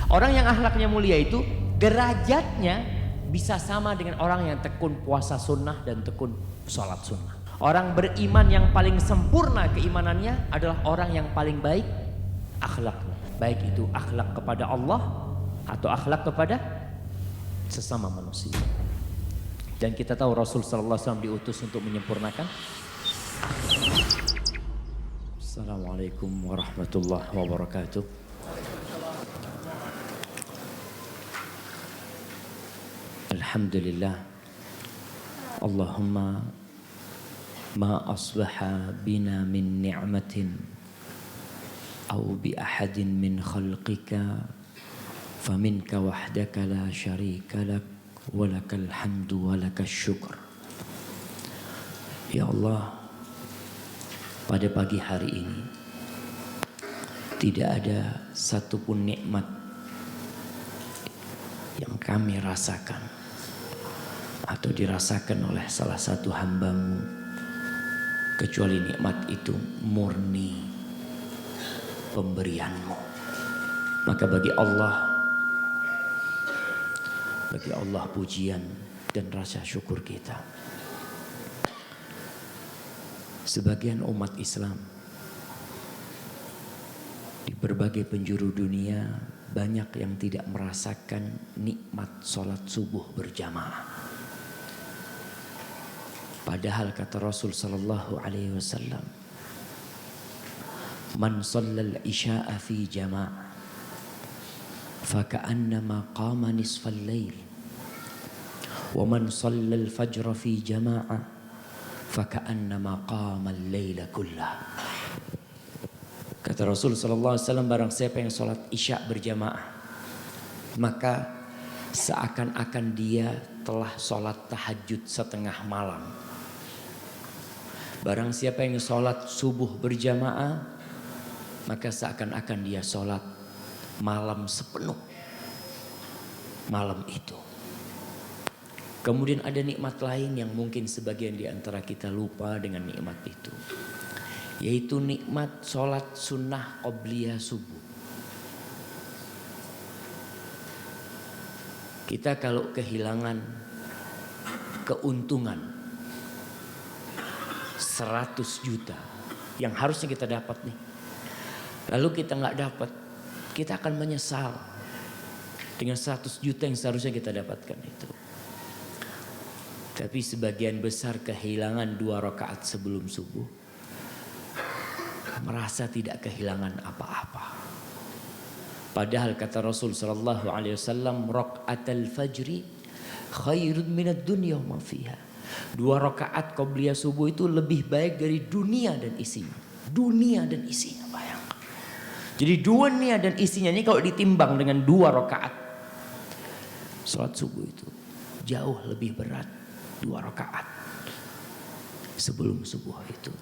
Orang yang akhlaknya mulia itu derajatnya bisa sama dengan orang yang tekun puasa sunnah dan tekun sholat sunnah. Orang beriman yang paling sempurna keimanannya adalah orang yang paling baik akhlaknya. Baik itu akhlak kepada Allah atau akhlak kepada sesama manusia. Dan kita tahu Rasul sallallahu alaihi wasallam diutus untuk menyempurnakan. Assalamualaikum warahmatullahi wabarakatuh. Alhamdulillah. Allahumma ma asbaha bina min ni'matin aw bi ahadin min khalqika faminka wahdaka la syarika lak walakal hamdu walakas syukur. Ya Allah, pada pagi hari ini tidak ada satupun nikmat yang kami rasakan atau dirasakan oleh salah satu hambamu kecuali nikmat itu murni pemberianmu. Maka bagi Allah pujian dan rasa syukur kita. Sebagian umat Islam di berbagai penjuru dunia banyak yang tidak merasakan nikmat sholat subuh berjamaah. Padahal kata Rasul sallallahu alaihi wasallam, man shallal isya'a fi jama'ah faka'annama qama nisfal lail wa man shallal fajra fi jama'ah faka'annama qama al-laila kullah. Kata Rasul sallallahu alaihi wasallam, barang siapa yang salat isya berjamaah maka seakan-akan dia telah salat tahajud setengah malam. Barang siapa yang sholat subuh berjamaah maka seakan-akan dia sholat malam sepenuh malam itu. Kemudian ada nikmat lain yang mungkin sebagian di antara kita lupa dengan nikmat itu, yaitu nikmat sholat sunnah qobliyah subuh. Kita kalau kehilangan keuntungan 100 juta yang harusnya kita dapat nih, lalu kita nggak dapat, kita akan menyesal dengan 100 juta yang seharusnya kita dapatkan itu. Tapi sebagian besar kehilangan 2 rakaat sebelum subuh merasa tidak kehilangan apa-apa. Padahal kata Rasul sallallahu alaihi wasallam, rakaatul fajri khairun minad dunya wa ma fiha. 2 rakaat qobliyah subuh itu lebih baik dari dunia dan isinya. Dunia dan isinya, bayangkan. Jadi dunia dan isinya ini kalau ditimbang dengan 2 rakaat salat subuh itu jauh lebih berat 2 rakaat sebelum subuh itu.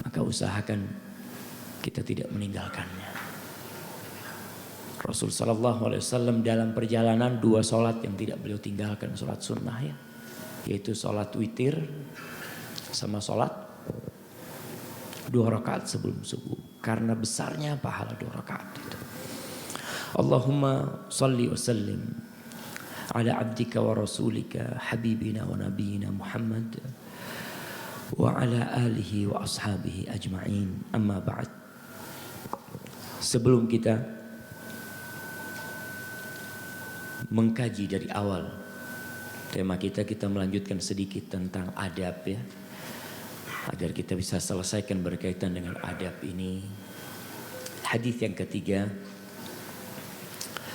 Maka usahakan kita tidak meninggalkannya. Rasul sallallahu alaihi wasallam dalam perjalanan 2 salat yang tidak beliau tinggalkan, salat sunnah ya, yaitu sholat witir sama sholat 2 rakaat sebelum subuh. Karena besarnya pahala 2 rakaat itu. Allahumma salli wa sallim ala abdika wa rasulika habibina wa nabiyina Muhammad wa ala alihi wa ashabihi ajma'in. Amma ba'd. Sebelum kita mengkaji dari awal tema kita melanjutkan sedikit tentang adab ya, agar kita bisa selesaikan berkaitan dengan adab ini. Hadis yang ketiga,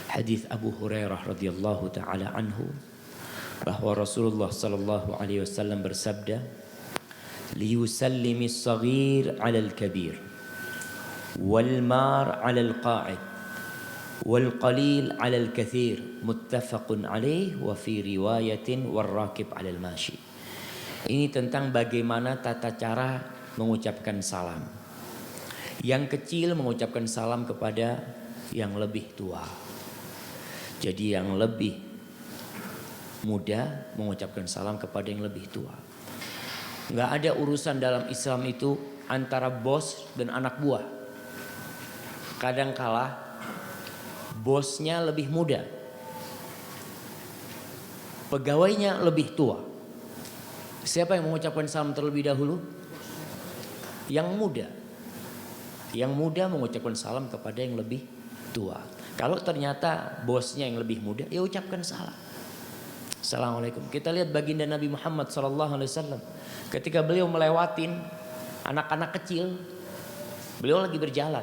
hadis Abu Hurairah radhiyallahu taala anhu, bahwa Rasulullah sallallahu alaihi wasallam bersabda, liyusallimis saghir 'alal kabir wal mar 'alal qa'id wal qalil 'alal katsir, muttafaqun alaih wa fi riwayatin war rakib 'alal mashi. Ini tentang bagaimana tata cara mengucapkan salam. Yang kecil mengucapkan salam kepada yang lebih tua. Jadi yang lebih muda mengucapkan salam kepada yang lebih tua. Enggak ada urusan dalam Islam itu antara bos dan anak buah. Kadangkala bosnya lebih muda, pegawainya lebih tua. Siapa yang mengucapkan salam terlebih dahulu? Yang muda. Yang muda mengucapkan salam kepada yang lebih tua. Kalau ternyata bosnya yang lebih muda, ya ucapkan salam. Assalamualaikum. Kita lihat baginda Nabi Muhammad SAW. Ketika beliau melewatin anak-anak kecil, beliau lagi berjalan.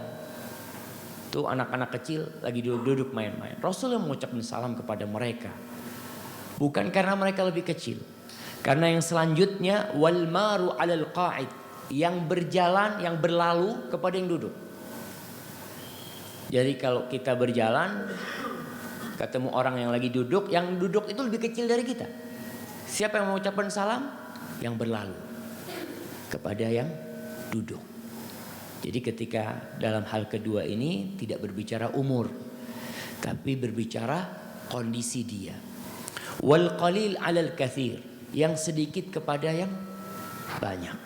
Tuh anak-anak kecil lagi duduk-duduk main-main. Rasulullah mengucapkan salam kepada mereka. Bukan karena mereka lebih kecil. Karena yang selanjutnya wal maru 'alal qa'id, yang berjalan, yang berlalu kepada yang duduk. Jadi kalau kita berjalan ketemu orang yang lagi duduk, yang duduk itu lebih kecil dari kita. Siapa yang mengucapkan salam? Yang berlalu kepada yang duduk. Jadi ketika dalam hal kedua ini tidak berbicara umur, tapi berbicara kondisi dia. Wal qalil 'alal katsir, yang sedikit kepada yang banyak.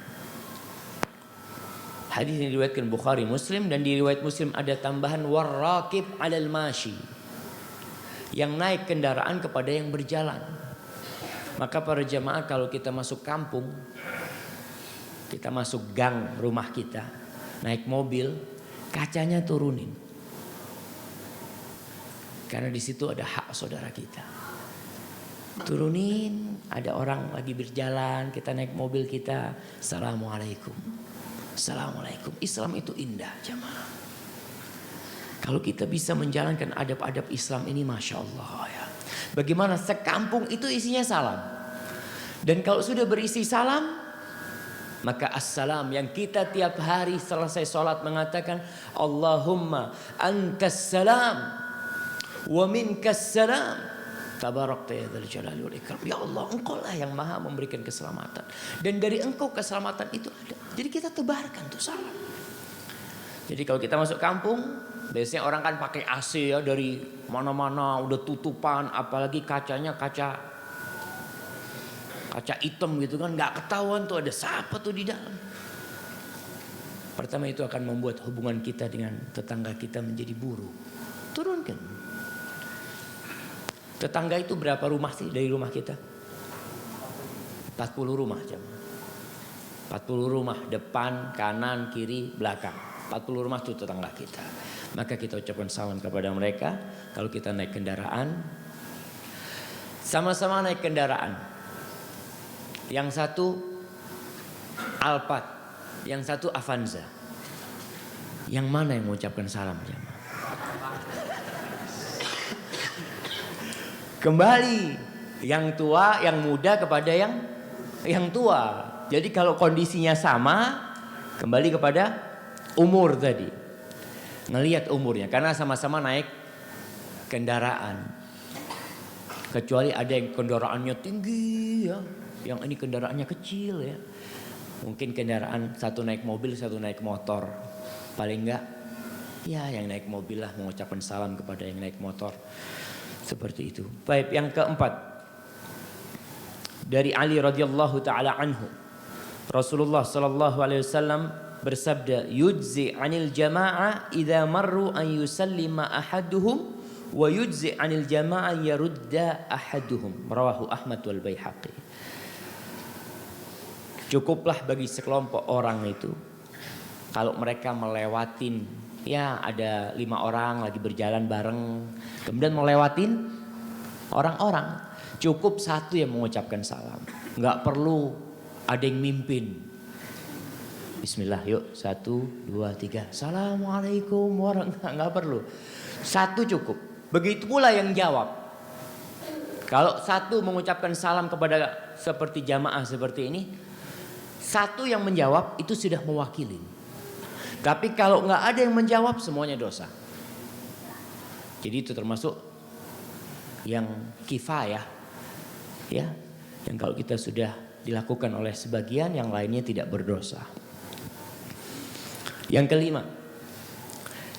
Hadis ini diriwayatkan Bukhari Muslim, dan di riwayat Muslim ada tambahan warraqib 'alal mashi, yang naik kendaraan kepada yang berjalan. Maka para jamaah, kalau kita masuk kampung, kita masuk gang rumah kita, naik mobil, kacanya turunin. Karena di situ ada hak saudara kita. Turunin, ada orang lagi berjalan, kita naik mobil kita, Assalamualaikum. Assalamualaikum. Islam itu indah jamaah. Kalau kita bisa menjalankan adab-adab Islam ini, Masya Allah ya. Bagaimana sekampung itu isinya salam. Dan kalau sudah berisi salam, maka assalam yang kita tiap hari selesai sholat mengatakan Allahumma antas salam wa minkas salam tabarakta ya dzal jalali wal ikram. Ya Allah, engkau lah yang maha memberikan keselamatan, dan dari engkau keselamatan itu ada. Jadi kita tebarkan tuh salam. Jadi kalau kita masuk kampung, biasanya orang kan pakai AC ya, dari mana-mana udah tutupan, apalagi kacanya kaca hitam gitu kan, nggak ketahuan tuh ada siapa tuh di dalam. Pertama itu akan membuat hubungan kita dengan tetangga kita menjadi buruk. Turunkan. Tetangga itu berapa rumah sih dari rumah kita? 40 rumah jemaah. 40 rumah, depan, kanan, kiri, belakang. 40 rumah itu tetangga kita. Maka kita ucapkan salam kepada mereka. Kalau kita naik kendaraan, sama-sama naik kendaraan. Yang satu Alphard, yang satu Avanza. Yang mana yang mengucapkan salam jemaah? Kembali yang tua, yang muda kepada yang tua. Jadi kalau kondisinya sama, kembali kepada umur tadi. Ngelihat umurnya, karena sama-sama naik kendaraan. Kecuali ada yang kendaraannya tinggi ya, yang ini kendaraannya kecil ya. Mungkin kendaraan satu naik mobil, satu naik motor. Paling enggak ya yang naik mobil lah mengucapkan salam kepada yang naik motor. Seperti itu. Baik, yang keempat. Dari Ali radhiyallahu taala anhu. Rasulullah sallallahu alaihi wasallam bersabda, "Yujzi 'anil jama'ah idza marru an yusallima ahaduhum wa yujzi 'anil jama'ah yarudda ahaduhum." Rawahu Ahmad wal Baihaqi. Cukuplah bagi sekelompok orang itu kalau mereka melewatin, ya ada 5 orang lagi berjalan bareng, kemudian melewatin orang-orang, cukup satu yang mengucapkan salam. Nggak perlu ada yang mimpin. Bismillah, yuk 1, 2, 3. Assalamualaikum warahmatullahi. Nggak perlu. Satu cukup. Begitu pula yang jawab. Kalau satu mengucapkan salam kepada seperti jamaah seperti ini, satu yang menjawab itu sudah mewakili. Tapi kalau nggak ada yang menjawab, semuanya dosa. Jadi itu termasuk yang kifayah, ya, yang kalau kita sudah dilakukan oleh sebagian, yang lainnya tidak berdosa. Yang kelima,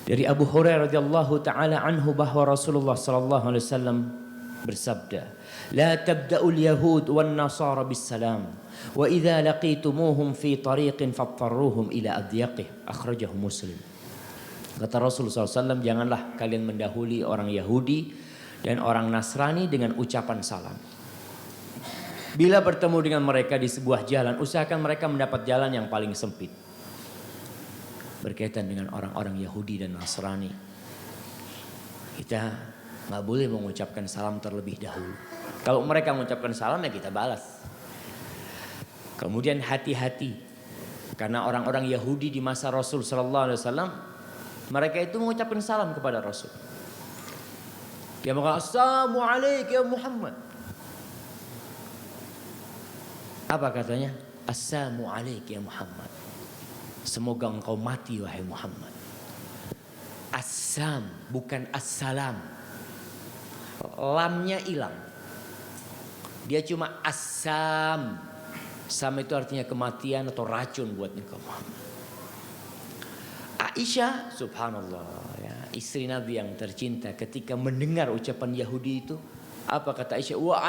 dari Abu Hurairah radhiyallahu taala anhu bahwa Rasulullah sallallahu alaihi wasallam bersabda, "La tabda'ul yahud wan nasara bis salam. Wa idza laqitumuhum fi tariqin fattarruhum ila adyaqih." Akhrajahu Muslim. Kata Rasulullah SAW, janganlah kalian mendahului orang Yahudi dan orang Nasrani dengan ucapan salam. Bila bertemu dengan mereka di sebuah jalan, usahakan mereka mendapat jalan yang paling sempit. Berkaitan dengan orang-orang Yahudi dan Nasrani, kita nggak boleh mengucapkan salam terlebih dahulu. Kalau mereka mengucapkan salam ya kita balas. Kemudian hati-hati, karena orang-orang Yahudi di masa Rasul Sallallahu Alaihi Wasallam, mereka itu mengucapkan salam kepada Rasul. Dia mengatakan, Assalamualaikum ya Muhammad. Apa katanya? Assalamualaikum ya Muhammad. Semoga engkau mati wahai Muhammad. Assam bukan assalam. Lamnya hilang. Dia cuma assam. Sam itu artinya kematian atau racun buat engkau Muhammad. Aisyah, subhanallah ya, istri Nabi yang tercinta, ketika mendengar ucapan Yahudi itu, apa kata Aisyah? Wa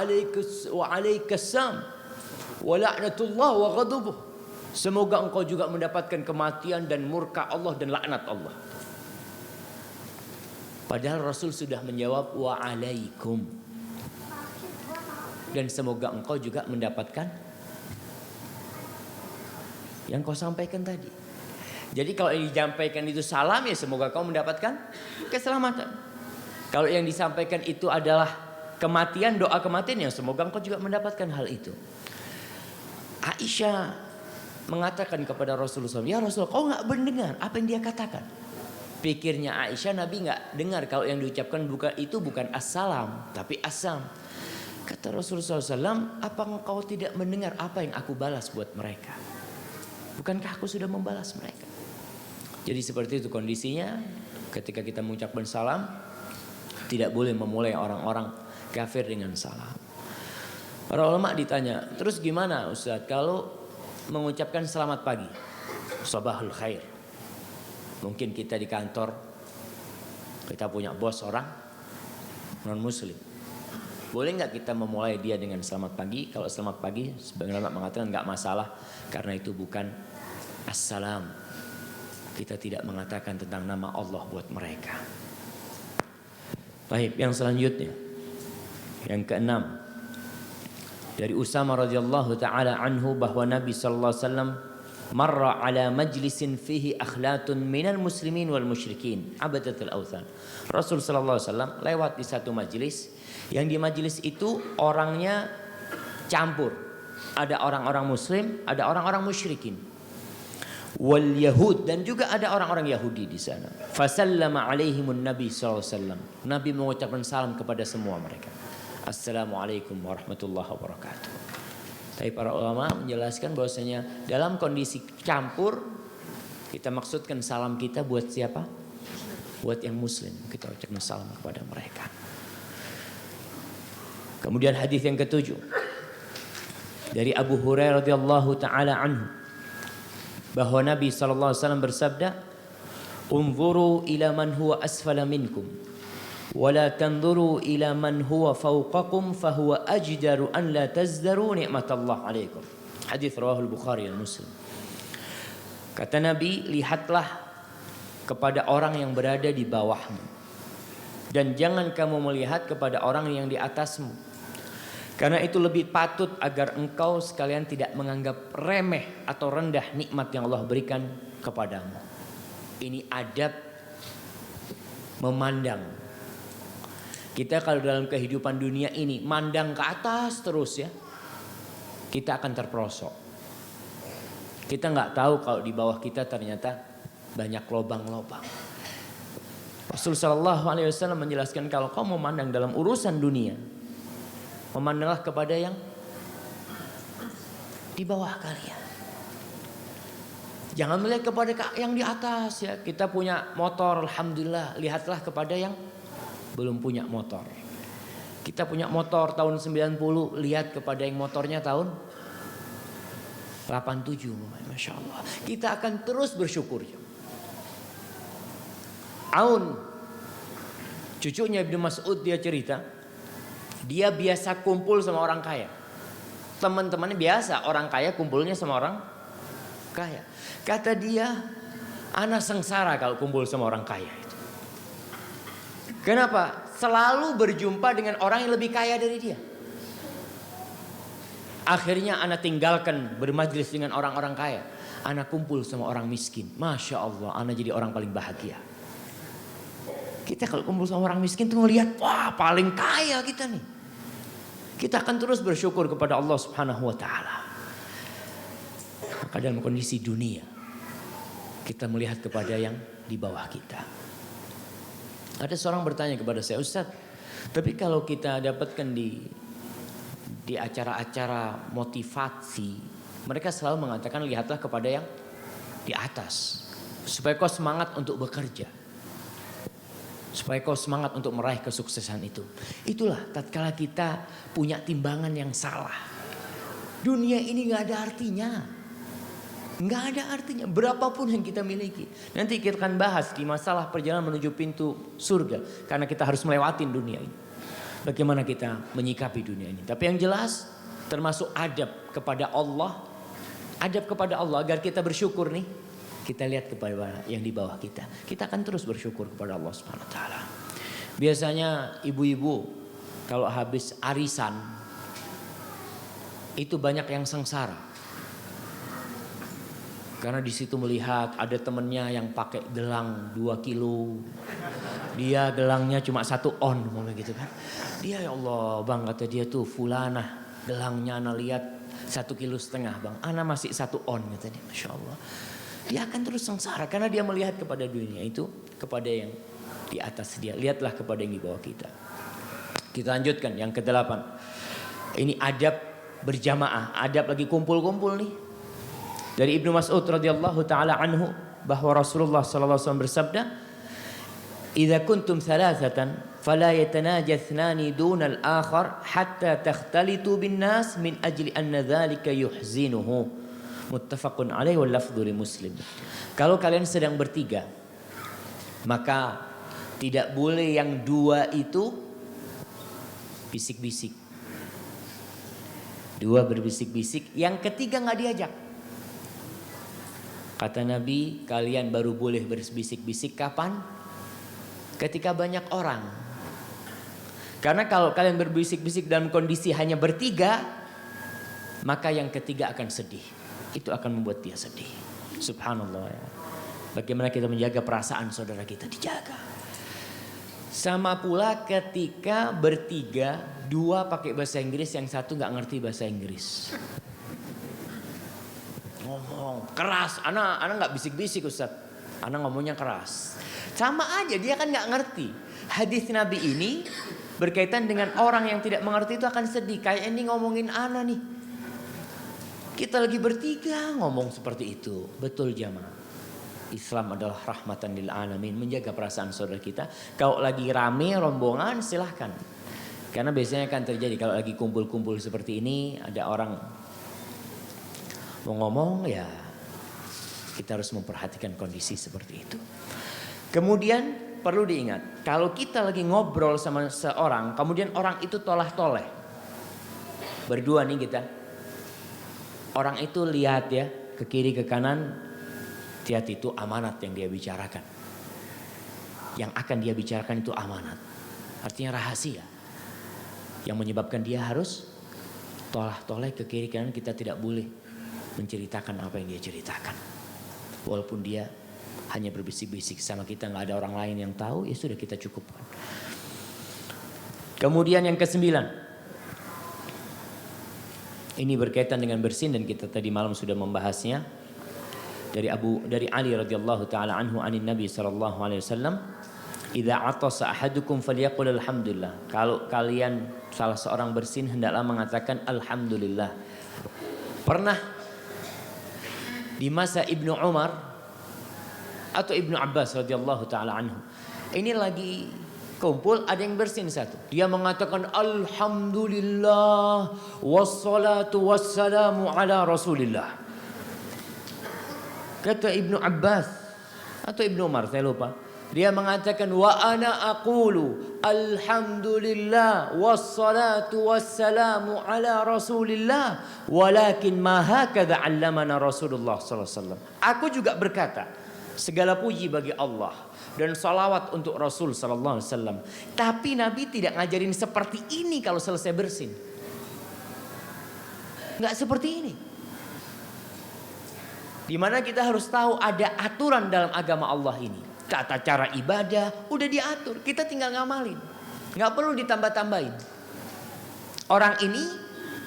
alaikassalam wa la'natullah wa ghadabuh. Semoga engkau juga mendapatkan kematian dan murka Allah dan laknat Allah. Padahal Rasul sudah menjawab wa alaikum. Dan semoga engkau juga mendapatkan yang kau sampaikan tadi. Jadi kalau yang disampaikan itu salam, ya semoga kau mendapatkan keselamatan. Kalau yang disampaikan itu adalah kematian, doa kematian, ya semoga engkau juga mendapatkan hal itu. Aisyah mengatakan kepada Rasulullah, ya Rasul, kau nggak mendengar apa yang dia katakan? Pikirnya Aisyah, Nabi nggak dengar kalau yang diucapkan bukan assalam, tapi asam. Kata Rasulullah SAW, apa engkau tidak mendengar apa yang aku balas buat mereka? Bukankah aku sudah membalas mereka? Jadi seperti itu kondisinya. Ketika kita mengucapkan salam, tidak boleh memulai orang-orang kafir dengan salam. Para ulama ditanya, terus gimana Ustaz kalau mengucapkan selamat pagi, sabahul khair? Mungkin kita di kantor, kita punya bos orang non muslim. Boleh nggak kita memulai dia dengan selamat pagi? Kalau selamat pagi, sebagian ulama mengatakan nggak masalah, karena itu bukan assalam. Kita tidak mengatakan tentang nama Allah buat mereka. Baik, yang selanjutnya, yang keenam, dari Usama radhiyallahu taala anhu bahwa Nabi sallallahu alaihi wasallam marra ala majlisin fihi akhlatun minal muslimin wal musyrikin abadatul authan. Rasul sallallahu alaihi wasallam lewat di satu majlis, yang di majlis itu orangnya campur. Ada orang-orang muslim, ada orang-orang musyrikin. Wal yahud, dan juga ada orang-orang Yahudi di sana. Fasallama alaihimun Nabi sallallahu alaihi wasallam. Nabi mengucapkan salam kepada semua mereka. Assalamualaikum warahmatullahi wabarakatuh. Tapi para ulama menjelaskan bahwasanya dalam kondisi campur, kita maksudkan salam kita buat siapa? Buat yang muslim. Kita ucapkan salam kepada mereka. Kemudian hadis yang ketujuh, dari Abu Hurairah radhiyallahu taala anhu, bahwa Nabi sallallahu alaihi wasallam bersabda, "Unzuru ila man huwa asfala minkum, wa la tanzuru ila man huwa fawqakum, fa huwa ajdaru an la tazdaru ni'matallah alaikum." Hadis rawahul Bukhari dan Muslim. Kata Nabi, lihatlah kepada orang yang berada di bawahmu, dan jangan kamu melihat kepada orang yang di atasmu. Karena itu lebih patut agar engkau sekalian tidak menganggap remeh atau rendah nikmat yang Allah berikan kepadamu. Ini adab memandang. Kita kalau dalam kehidupan dunia ini mandang ke atas terus ya, kita akan terperosok. Kita nggak tahu kalau di bawah kita ternyata banyak lubang-lubang. Rasulullah Shallallahu Alaihi Wasallam menjelaskan, kalau kau memandang dalam urusan dunia, memandanglah kepada yang di bawah kalian. Jangan melihat kepada yang di atas ya. Kita punya motor, alhamdulillah, lihatlah kepada yang belum punya motor. Kita punya motor tahun 90, lihat kepada yang motornya tahun 87, Masya Allah. Kita akan terus bersyukur. Aun, cucunya Ibnu Mas'ud, dia cerita, dia biasa kumpul sama orang kaya. Teman-temannya biasa, orang kaya kumpulnya sama orang kaya. Kata dia, Ana sengsara kalau kumpul sama orang kaya itu. Kenapa? Selalu berjumpa dengan orang yang lebih kaya dari dia. Akhirnya ana tinggalkan bermajlis dengan orang-orang kaya. Ana kumpul sama orang miskin. Masya Allah, ana jadi orang paling bahagia. Kita kalau kumpul sama orang miskin tuh ngelihat, wah paling kaya kita nih. Kita akan terus bersyukur kepada Allah Subhanahu wa taala. Maka dalam kondisi dunia, kita melihat kepada yang di bawah kita. Ada seorang bertanya kepada saya, Ustaz, tapi kalau kita dapatkan di acara-acara motivasi, mereka selalu mengatakan lihatlah kepada yang di atas, supaya kau semangat untuk bekerja, supaya kau semangat untuk meraih kesuksesan itu. Itulah tatkala kita punya timbangan yang salah. Dunia ini nggak ada artinya. Nggak ada artinya berapapun yang kita miliki. Nanti kita akan bahas di masalah perjalanan menuju pintu surga. Karena kita harus melewatin dunia ini. Bagaimana kita menyikapi dunia ini. Tapi yang jelas termasuk adab kepada Allah. Adab kepada Allah agar kita bersyukur nih. Kita lihat kepada yang di bawah kita. Kita akan terus bersyukur kepada Allah Subhanahu wa taala. Biasanya ibu-ibu kalau habis arisan itu banyak yang sengsara. Karena di situ melihat ada temennya yang pakai gelang 2 kilo. Dia gelangnya cuma 1 on gitu kan. Dia ya Allah bang kata dia tuh fulanah gelangnya ana lihat 1,5 kilo bang. Ana masih 1 on kata dia. Masya Allah. Dia akan terus sengsara karena dia melihat kepada dunia itu. Kepada yang di atas dia. Lihatlah kepada yang di bawah kita. Kita lanjutkan yang ke-8. Ini adab berjamaah. Adab lagi kumpul-kumpul nih. Dari Ibnu Mas'ud radhiyallahu taala anhu bahwa Rasulullah sallallahu alaihi wasallam bersabda, "Idza kuntum thalathatan fala yatanaja ithnani duna al-akhar hatta takhtalitu bin nas min ajli anna dhalika yuhzinuhu." Muttafaqun alaihi wal lafdhu li Muslim. Kalau kalian sedang bertiga, maka tidak boleh yang 2 itu bisik-bisik. 2 berbisik-bisik, yang ketiga enggak diajak. Kata Nabi, kalian baru boleh berbisik-bisik kapan? Ketika banyak orang. Karena kalau kalian berbisik-bisik dalam kondisi hanya bertiga, maka yang ketiga akan sedih. Itu akan membuat dia sedih. Subhanallah ya. Bagaimana kita menjaga perasaan saudara kita? Dijaga. Sama pula ketika bertiga, 2 pakai bahasa Inggris, yang 1 gak ngerti bahasa Inggris. Ngomong keras, ana nggak bisik-bisik Ustaz, ana ngomongnya keras. Sama aja dia kan nggak ngerti. Hadis Nabi ini berkaitan dengan orang yang tidak mengerti itu akan sedih. Kayak ini ngomongin ana nih. Kita lagi bertiga ngomong seperti itu. Betul jamaah. Islam adalah rahmatan lil alamin, menjaga perasaan saudara kita. Kalau lagi rame rombongan silahkan. Karena biasanya kan terjadi kalau lagi kumpul-kumpul seperti ini ada orang mau ngomong ya kita harus memperhatikan kondisi seperti itu. Kemudian perlu diingat kalau kita lagi ngobrol sama seorang kemudian orang itu tolah-toleh. Berdua nih kita. Orang itu lihat ya ke kiri ke kanan. Lihat itu amanat yang dia bicarakan. Yang akan dia bicarakan itu amanat. Artinya rahasia. Yang menyebabkan dia harus tolah-toleh ke kiri kanan, kita tidak boleh menceritakan apa yang dia ceritakan. Walaupun dia hanya berbisik-bisik sama kita, nggak ada orang lain yang tahu, ya sudah kita cukupkan. Kemudian yang ke-9. Ini berkaitan dengan bersin dan kita tadi malam sudah membahasnya. Dari Ali radhiyallahu taala anhu anin Nabi sallallahu alaihi wasallam, "Idza atasa ahadukum falyaqul alhamdulillah." Kalau kalian salah seorang bersin hendaklah mengatakan alhamdulillah. Pernah di masa Ibnu Umar atau Ibnu Abbas radhiyallahu taala anhu. Ini lagi kumpul ada yang bersin satu. Dia mengatakan alhamdulillah wassalatu wassalamu ala Rasulillah. Kata Ibnu Abbas atau Ibnu Umar saya lupa. Dia mengatakan wa ana aqulu alhamdulillah wassalatu wassalamu ala Rasulillah walakin ma hakadha 'allamana Rasulullah sallallahu alaihi wasallam. Aku juga berkata Segala puji bagi Allah dan salawat untuk Rasul sallallahu alaihi wasallam. Tapi Nabi tidak ngajarin seperti ini kalau selesai bersin. Enggak seperti ini. Dimana kita harus tahu ada aturan dalam agama Allah ini. Tata cara ibadah udah diatur, kita tinggal ngamalin. Enggak perlu ditambah-tambahin. Orang ini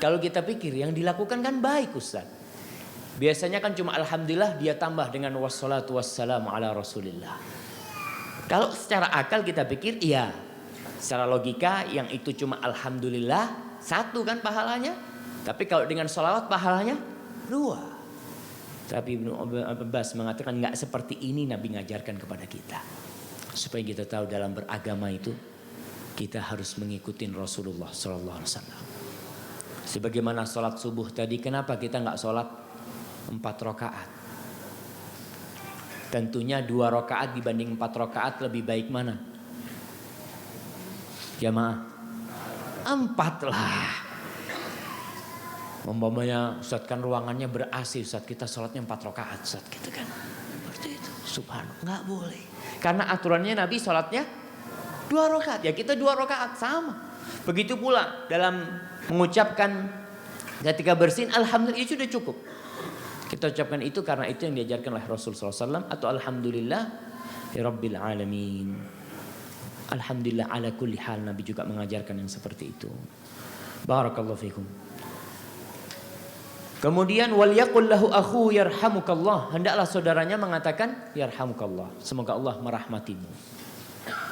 kalau kita pikir yang dilakukan kan baik Ustaz. Biasanya kan cuma alhamdulillah dia tambah dengan wassalatu wassalamu ala rasulillah. Kalau secara akal kita pikir iya. Secara logika yang itu cuma alhamdulillah satu kan pahalanya. Tapi kalau dengan sholawat pahalanya 2. Tapi Ibnu Abbas mengatakan enggak seperti ini Nabi ngajarkan kepada kita. Supaya kita tahu dalam beragama itu kita harus mengikuti Rasulullah sallallahu alaihi wasallam. Sebagaimana sholat subuh tadi, kenapa kita enggak sholat 4 rakaat? Tentunya 2 rakaat dibanding 4 rakaat lebih baik mana? Jamaah 4 lah. Umpamanya Ustaz kan ruangannya ber-AC Ustaz, kita sholatnya 4 rakaat Ustaz gitu kan. Seperti itu. Subhanallah, enggak boleh. Karena aturannya Nabi sholatnya 2 rakaat. Ya kita 2 rakaat sama. Begitu pula dalam mengucapkan ketika bersin alhamdulillah itu sudah cukup. Kita ucapkan itu karena itu yang diajarkan oleh Rasul SAW. Atau alhamdulillah ya Rabbil Alamin. Alhamdulillah ala kulli hal. Nabi juga mengajarkan yang seperti itu. Barakallahu fikum. Kemudian wal yaqul lahu akhu yarhamukallah. Hendaklah saudaranya mengatakan yarhamukallah. Semoga Allah merahmatimu.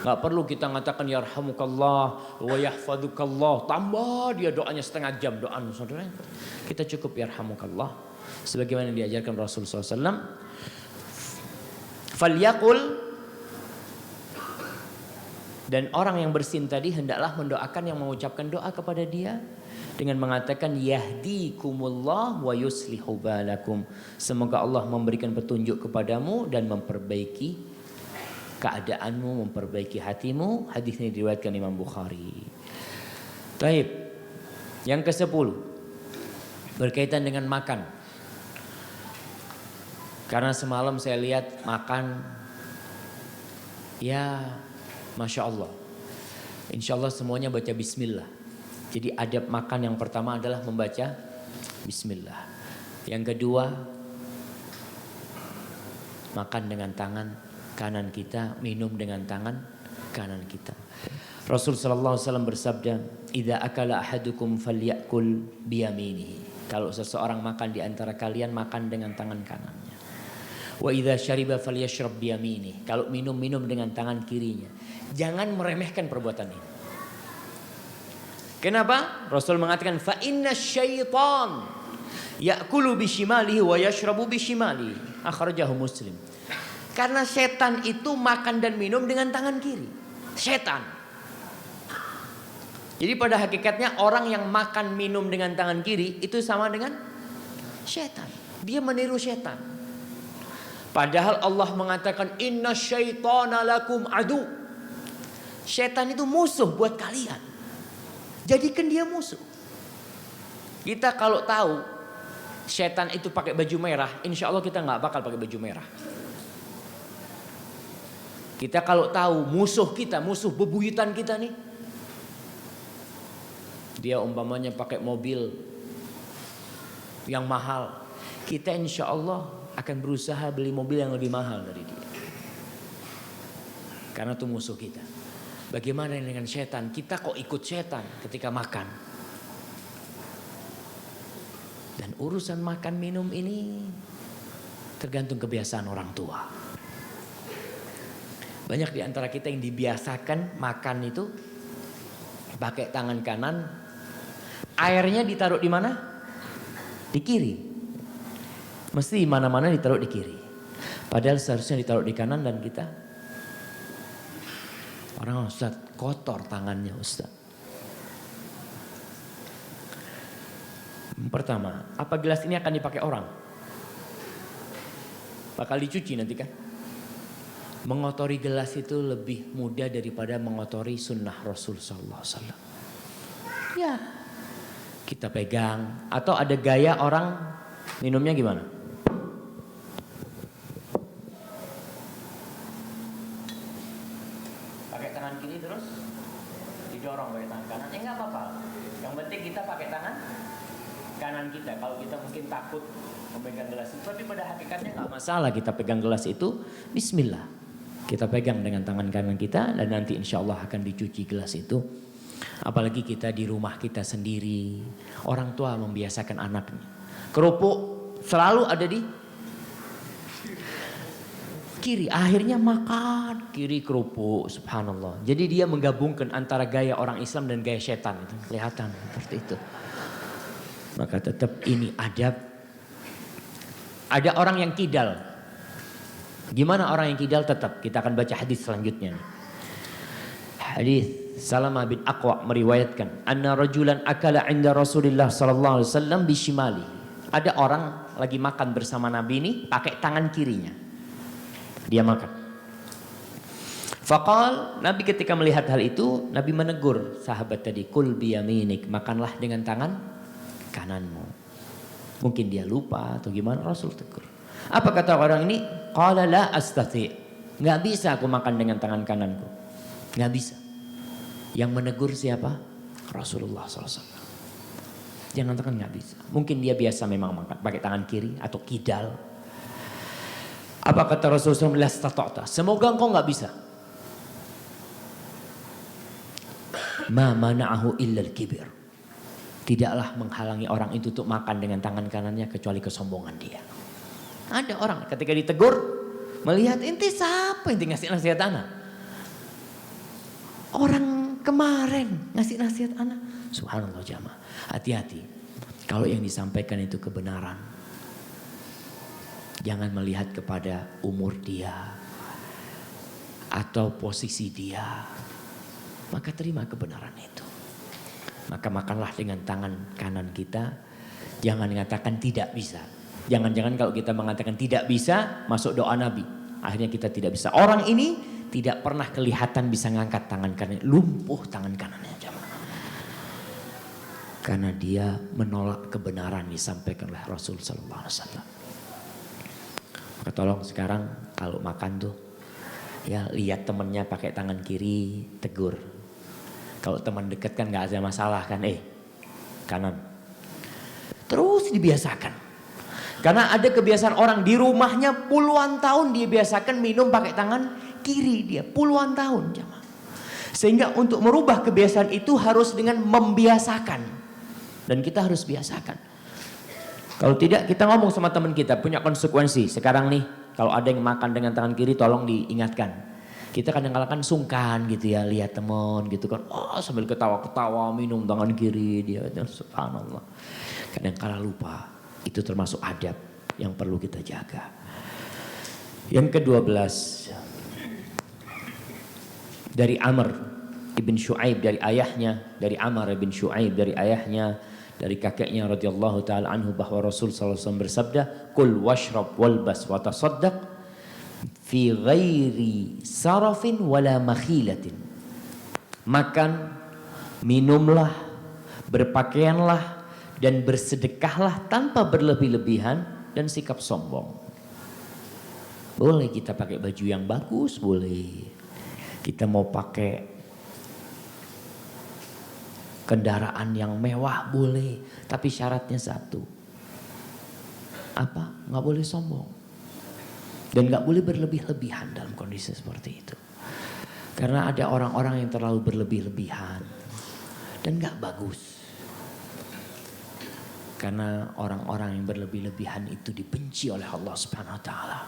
Enggak perlu kita mengatakan yarhamukallah wa yahfadukallah. Tambah dia doanya setengah jam doa saudara. Kita cukup yarhamukallah. Sebagaimana diajarkan Rasul SAW. Falyaqul, dan orang yang bersin tadi hendaklah mendoakan yang mengucapkan doa kepada dia dengan mengatakan yahdikumullah wa yuslihu balakum. Semoga Allah memberikan petunjuk kepadamu dan memperbaiki keadaanmu, memperbaiki hatimu. Hadis ini diriwayatkan Imam Bukhari. Taib. Yang ke-10 berkaitan dengan makan. Karena semalam saya lihat makan ya Masya Allah. Insya Allah semuanya baca bismillah. Jadi adab makan yang pertama adalah membaca bismillah. Yang kedua, makan dengan tangan kanan kita, minum dengan tangan kanan kita. Rasul sallallahu alaihi wasallam bersabda, "Idza akala ahadukum falyakul biyaminihi." Kalau seseorang makan di antara kalian, makan dengan tangan kanannya. Wa idza syariba falyashrab biyaminihi. Kalau minum dengan tangan kirinya. Jangan meremehkan perbuatan ini. Kenapa? Rasul mengatakan fa inna syaitan ya'kulu bishimalihi wa yashrabu bishimalihi. Akhrajahu Muslim. Karena setan itu makan dan minum dengan tangan kiri. Setan. Jadi pada hakikatnya orang yang makan minum dengan tangan kiri itu sama dengan setan. Dia meniru setan. Padahal Allah mengatakan inna syaitana lakum adu. Setan itu musuh buat kalian. Jadikan dia musuh. Kita kalau tahu setan itu pakai baju merah, insya Allah kita nggak bakal pakai baju merah. Kita kalau tahu musuh kita, musuh bebuyutan kita nih, dia umpamanya pakai mobil yang mahal, kita insya Allah akan berusaha beli mobil yang lebih mahal dari dia. Karena itu musuh kita. Bagaimana dengan setan? Kita kok ikut setan ketika makan? Dan urusan makan minum ini tergantung kebiasaan orang tua. Banyak di antara kita yang dibiasakan makan itu pakai tangan kanan. Airnya ditaruh di mana? Di kiri. Mesti mana-mana ditaruh di kiri. Padahal seharusnya ditaruh di kanan dan kita orang Ustaz kotor tangannya Ustaz. Pertama, apa gelas ini akan dipakai orang? Bakal dicuci nanti kan? Mengotori gelas itu lebih mudah daripada mengotori sunnah Rasul sallallahu alaihi wasallam. Ya, kita pegang. Atau ada gaya orang minumnya gimana? kanan kita. Kalau kita mungkin takut memegang gelas itu, tapi pada hakikatnya nggak masalah kita pegang gelas itu. Bismillah, kita pegang dengan tangan kanan kita dan nanti insya Allah akan dicuci gelas itu. Apalagi kita di rumah kita sendiri, orang tua membiasakan anaknya. Kerupuk selalu ada di kiri, akhirnya makan kiri kerupuk, subhanallah. Jadi dia menggabungkan antara gaya orang Islam dan gaya setan, itu kelihatan seperti itu. Maka tetap ini adab. Ada orang yang kidal. Gimana orang yang kidal? Tetap kita akan baca hadis selanjutnya. Hadis Salamah bin Aqwa meriwayatkan, anna rajulan akala 'inda Rasulillah sallallahu alaihi wasallam bishimali. Ada orang lagi makan bersama Nabi ini pakai tangan kirinya. Dia makan. Faqal, Nabi ketika melihat hal itu, Nabi menegur sahabat tadi, kul biyaminik, makanlah dengan tangan kananmu. Mungkin dia lupa atau gimana, Rasul tegur. Apa kata orang ini? Qala la astati'. Enggak bisa aku makan dengan tangan kananku. Enggak bisa. Yang menegur siapa? Rasulullah SAW. Jangan tekan, enggak bisa. Mungkin dia biasa memang makan pakai tangan kiri atau kidal. Apa kata Rasulullah SAW? Semoga engkau enggak bisa. Ma mana'ahu illal kibir. Tidaklah menghalangi orang itu untuk makan dengan tangan kanannya kecuali kesombongan dia. Ada orang ketika ditegur melihat inti siapa yang ngasih nasihat anak? Orang kemarin ngasih nasihat anak. Subhanallah jamaah. Hati-hati. Kalau yang disampaikan itu kebenaran. Jangan melihat kepada umur dia atau posisi dia. Maka terima kebenaran itu. Maka makanlah dengan tangan kanan kita. Jangan mengatakan tidak bisa. Jangan-jangan kalau kita mengatakan tidak bisa, masuk doa Nabi. Akhirnya kita tidak bisa. Orang ini tidak pernah kelihatan bisa ngangkat tangan kanan. Lumpuh tangan kanannya jamaah. Karena dia menolak kebenaran disampaikan oleh Rasul sallallahu alaihi wasallam. Maka tolong sekarang kalau makan tuh ya lihat temennya pakai tangan kiri, tegur. Kalau teman dekat kan nggak ada masalah kan, kanan. Terus dibiasakan. Karena ada kebiasaan orang di rumahnya puluhan tahun dia biasakan minum pakai tangan kiri dia, puluhan tahun jemaah. Sehingga untuk merubah kebiasaan itu harus dengan membiasakan. Dan kita harus biasakan. Kalau tidak kita ngomong sama teman kita punya konsekuensi. Sekarang nih kalau ada yang makan dengan tangan kiri tolong diingatkan. Kita kadang-kadang kan sungkan gitu ya lihat teman gitu kan. Oh sambil ketawa-ketawa minum tangan kiri dia. Subhanallah. Kadang-kadang lupa. Itu termasuk adab yang perlu kita jaga. Yang ke-12. Dari Amr ibn Shu'aib dari ayahnya. Dari Amr ibn Shu'aib dari ayahnya. Dari kakeknya radhiyallahu taala anhu bahwa Rasul sallallahu alaihi wasallam bersabda, "Kul washrab walbas wa tasaddaq fi ghairi sarafin wala makhilatin." Makan, minumlah, berpakaianlah dan bersedekahlah tanpa berlebih-lebihan dan sikap sombong. Boleh kita pakai baju yang bagus, boleh. Kita mau pakai kendaraan yang mewah boleh, tapi syaratnya satu. Apa? Nggak boleh sombong. Dan nggak boleh berlebih-lebihan dalam kondisi seperti itu. Karena ada orang-orang yang terlalu berlebih-lebihan dan nggak bagus. Karena orang-orang yang berlebih-lebihan itu dibenci oleh Allah Subhanahu wa taala.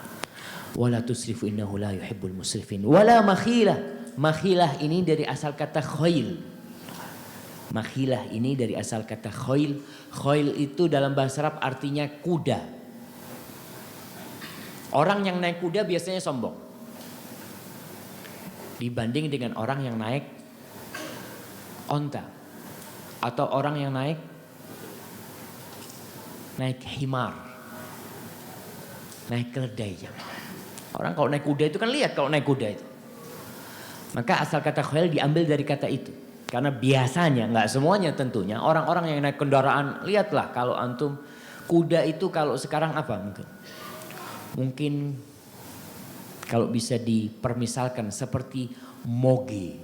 Wala tusrifu innahu la yuhibbul musrifin. Wala makhilah. Makhilah ini dari asal kata khail. Makhilah ini dari asal kata khoil. Khoil itu dalam bahasa Arab artinya kuda. Orang yang naik kuda biasanya sombong. Dibanding dengan orang yang naik onta. Atau orang yang naik himar. Naik keledai. Orang kalau naik kuda itu kan lihat kalau naik kuda itu. Maka asal kata khoil diambil dari kata itu. Karena biasanya, nggak semuanya tentunya, orang-orang yang naik kendaraan, lihatlah kalau antum, kuda itu kalau sekarang apa mungkin? Mungkin kalau bisa dipermisalkan seperti moge.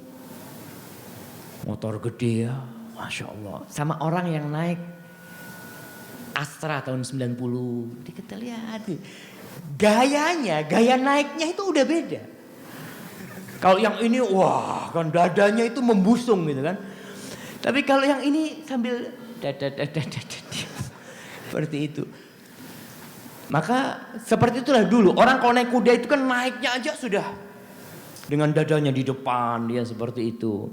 Motor gede ya, Masya Allah. Sama orang yang naik Astra tahun 90. Kita lihat gayanya, gaya naiknya itu udah beda. Kalau yang ini wah kan dadanya itu membusung gitu kan. Tapi kalau yang ini sambil seperti itu. Maka seperti itulah dulu. Orang kalau naik kuda itu kan naiknya aja sudah dengan dadanya di depan, dia seperti itu.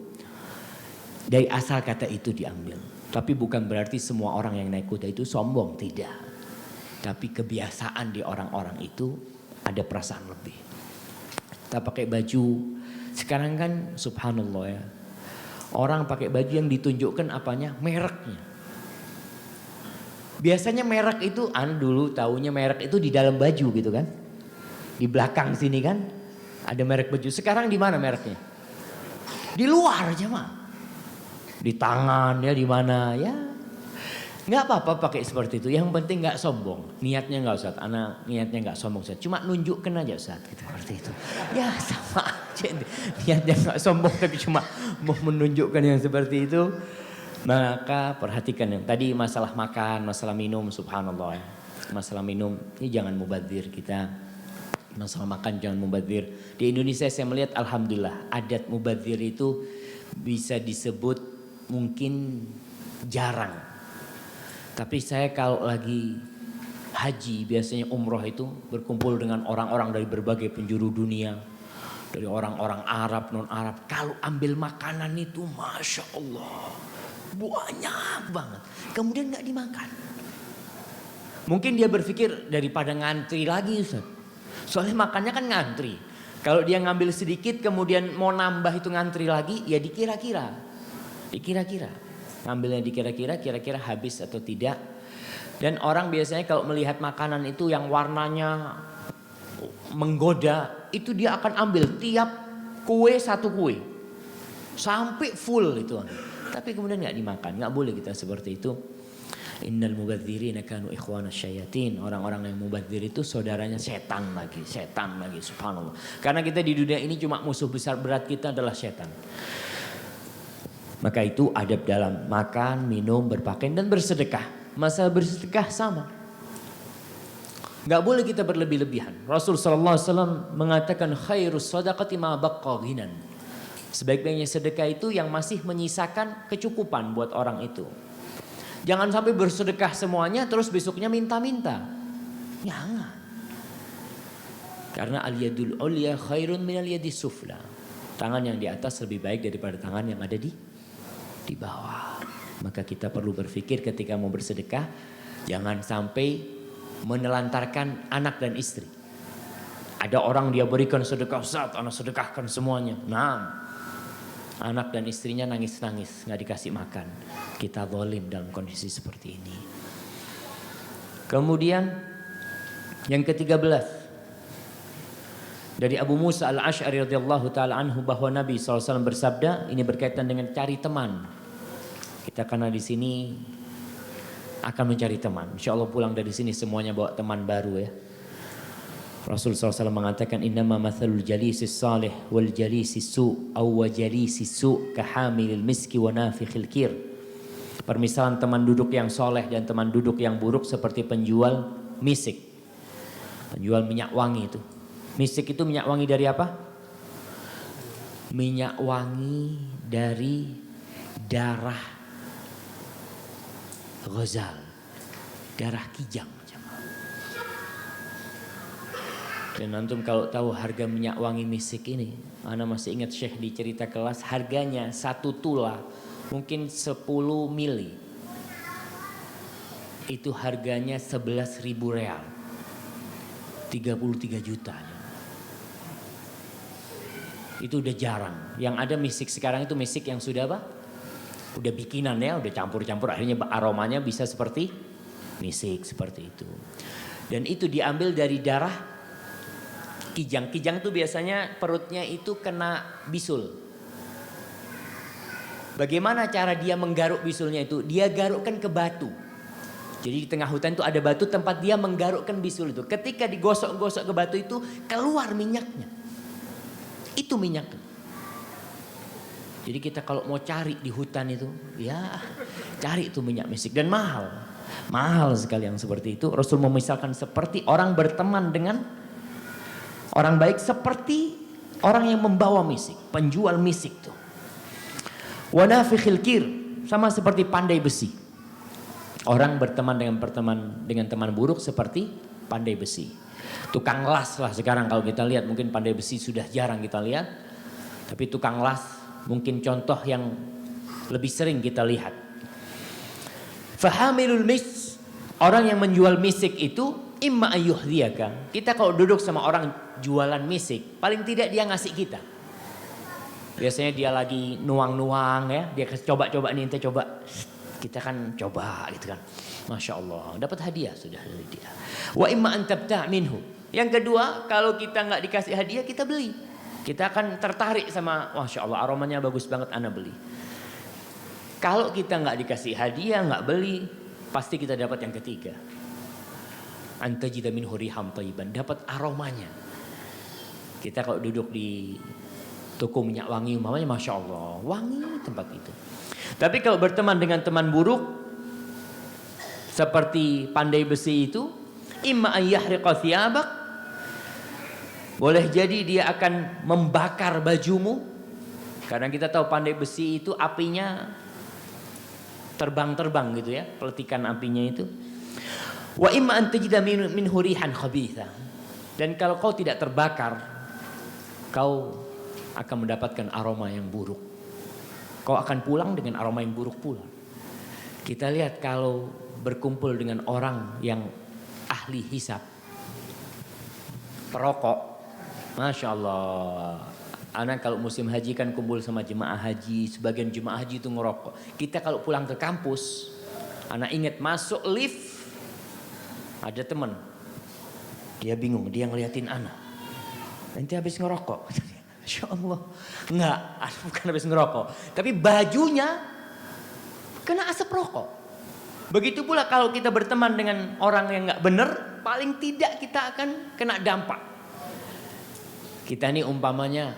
Dari asal kata itu diambil. Tapi bukan berarti semua orang yang naik kuda itu sombong, tidak. Tapi kebiasaan di orang-orang itu ada perasaan lebih. Kita pakai baju, sekarang kan subhanallah ya. Orang pakai baju yang ditunjukkan apanya? Mereknya. Biasanya merek itu, dulu taunya merek itu di dalam baju gitu kan. Di belakang sini kan ada merek baju. Sekarang di mana mereknya? Di luar aja mah. Di tangan ya, di mana ya. Nggak apa-apa pakai seperti itu. Yang penting nggak sombong. Niatnya nggak Ustaz. Anak niatnya nggak sombong Ustaz. Cuma nunjukkan aja Ustaz. Gitu, seperti itu. Ya sama aja. Niatnya nggak sombong tapi cuma mau menunjukkan yang seperti itu. Maka perhatikan yang tadi masalah makan, masalah minum, subhanallah ya. Masalah minum ini jangan mubadzir kita. Masalah makan jangan mubadzir. Di Indonesia saya melihat alhamdulillah adat mubadzir itu bisa disebut mungkin jarang. Tapi saya kalau lagi haji biasanya umroh itu berkumpul dengan orang-orang dari berbagai penjuru dunia. Dari orang-orang Arab, non-Arab. Kalau ambil makanan itu Masya Allah. Banyak banget. Kemudian gak dimakan. Mungkin dia berpikir daripada ngantri lagi Ustaz. Soalnya makannya kan ngantri. Kalau dia ngambil sedikit kemudian mau nambah itu ngantri lagi. Ya dikira-kira. Dikira-kira. Ngambilnya dikira-kira, kira-kira habis atau tidak. Dan orang biasanya kalau melihat makanan itu yang warnanya menggoda. Itu dia akan ambil tiap kue satu kue. Sampai full itu. Tapi kemudian gak dimakan. Gak boleh kita seperti itu. Innal mubadzirina kanu ikhwana syayatin. Orang-orang yang mubadzir itu saudaranya setan lagi. Setan lagi subhanallah. Karena kita di dunia ini cuma musuh besar berat kita adalah setan. Maka itu adab dalam makan, minum, berpakaian dan bersedekah. Masalah bersedekah sama. Gak boleh kita berlebih-lebihan. Rasul SAW mengatakan khairus sadaqati ma baqqa ghinan. Sebaik-baiknya sedekah itu yang masih menyisakan kecukupan buat orang itu. Jangan sampai bersedekah semuanya terus besoknya minta-minta. Jangan. Karena al-yadul ulya khairun minal yadis sufla. Tangan yang di atas lebih baik daripada tangan yang ada di bawah. Maka kita perlu berpikir ketika mau bersedekah. Jangan sampai menelantarkan anak dan istri. Ada orang dia berikan sedekah, Ustaz, anak sedekahkan semuanya. Nah. Anak dan istrinya nangis-nangis, gak dikasih makan. Kita zalim dalam kondisi seperti ini. Kemudian yang ke-13. Dari Abu Musa al-Ash'ari radhiyallahu ta'ala anhu bahwa Nabi SAW bersabda, ini berkaitan dengan cari teman. Kita karena di sini akan mencari teman. Insya Allah pulang dari sini semuanya bawa teman baru ya. Rasul SAW mengatakan innama mathalul jalisis salih wal jalisis su' aw jalisis su' kahamilil miski wa nafikhil kir. Permisalan teman duduk yang soleh dan teman duduk yang buruk seperti penjual misik. Penjual minyak wangi itu. Misik itu minyak wangi dari apa? Minyak wangi dari darah ghazal. Darah kijang. Dan antum kalau tahu harga minyak wangi misik ini, ana masih ingat Syekh di cerita kelas harganya 1 tula mungkin 10 mili. Itu harganya 11.000 real. 33 juta. Itu udah jarang. Yang ada misik sekarang itu misik yang sudah apa? Udah bikinan ya, udah campur-campur akhirnya aromanya bisa seperti misik seperti itu. Dan itu diambil dari darah kijang. Kijang tuh biasanya perutnya itu kena bisul. Bagaimana cara dia menggaruk bisulnya itu? Dia garukkan ke batu. Jadi di tengah hutan itu ada batu tempat dia menggarukkan bisul itu. Ketika digosok-gosok ke batu itu keluar minyaknya. Itu minyaknya. Jadi kita kalau mau cari di hutan itu, ya cari itu minyak misik dan mahal. Mahal sekali yang seperti itu. Rasul memisalkan seperti orang berteman dengan orang baik, seperti orang yang membawa misik, penjual misik tuh. Wa nafikhil kir, sama seperti pandai besi. Orang berteman dengan teman buruk seperti pandai besi. Tukang las lah sekarang kalau kita lihat, mungkin pandai besi sudah jarang kita lihat. Tapi tukang las mungkin contoh yang lebih sering kita lihat. Fahamilul mis, orang yang menjual misik itu imma ayyuhdiyaka. Kita kalau duduk sama orang jualan misik, paling tidak dia ngasih kita. Biasanya dia lagi nuang-nuang ya, dia coba-coba nih, ente coba. Kita kan coba gitu kan. Masya Allah, dapat hadiah sudah dari dia. Wa imma an tabta' minhu. Yang kedua, kalau kita nggak dikasih hadiah, kita beli. Kita akan tertarik sama, Masya Allah aromanya bagus banget, ana beli. Kalau kita nggak dikasih hadiah, nggak beli, pasti kita dapat yang ketiga. Antajida minhu riham thayyiban, dapat aromanya. Kita kalau duduk di toko minyak wangi umpamanya, Masya Allah, wangi tempat itu. Tapi kalau berteman dengan teman buruk, seperti pandai besi itu, imma an yahriqa thiyabak, boleh jadi dia akan membakar bajumu. Karena kita tahu pandai besi itu apinya terbang-terbang gitu ya, peletikan apinya itu. Wa imma an tajida minhu rihan khabitha. Dan kalau kau tidak terbakar, kau akan mendapatkan aroma yang buruk. Kau akan pulang dengan aroma yang buruk pula. Kita lihat kalau berkumpul dengan orang yang ahli hisab, perokok, Masya Allah. Anak kalau musim haji kan kumpul sama jemaah haji, sebagian jemaah haji itu ngerokok. Kita kalau pulang ke kampus, anak ingat masuk lift, ada teman, dia bingung, dia ngeliatin anak, nanti habis ngerokok. Masya Allah, enggak, bukan habis ngerokok, tapi bajunya kena asap rokok. Begitu pula kalau kita berteman dengan orang yang enggak benar, paling tidak kita akan kena dampak. Kita ini umpamanya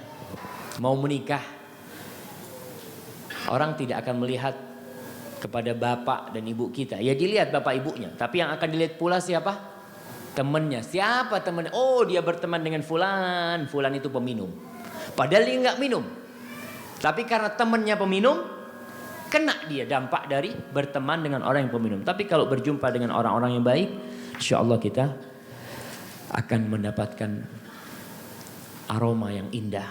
mau menikah, orang tidak akan melihat kepada bapak dan ibu kita. Ya dilihat bapak ibunya, tapi yang akan dilihat pula siapa? Temannya. Siapa temannya? Oh, dia berteman dengan fulan, fulan itu peminum. Padahal dia nggak minum, tapi karena temannya peminum, kena dia dampak dari berteman dengan orang yang peminum. Tapi kalau berjumpa dengan orang-orang yang baik, insya Allah kita akan mendapatkan aroma yang indah,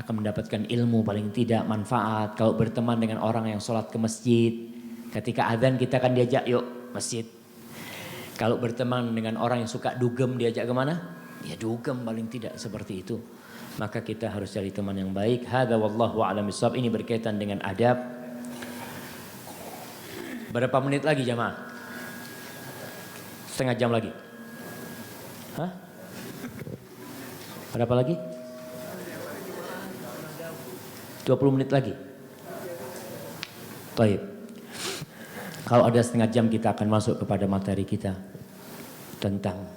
akan mendapatkan ilmu paling tidak manfaat. Kalau berteman dengan orang yang sholat ke masjid, ketika azan kita akan diajak yuk masjid. Kalau berteman dengan orang yang suka dugem, diajak kemana? Ya dugem paling tidak, seperti itu. Maka kita harus cari teman yang baik. Hadza wallahu a'lam bishawab. Ini berkaitan dengan adab. Berapa menit lagi jamaah? Setengah jam lagi. Hah? Berapa lagi? 20 menit lagi. Baik. Kalau ada setengah jam kita akan masuk kepada materi kita tentang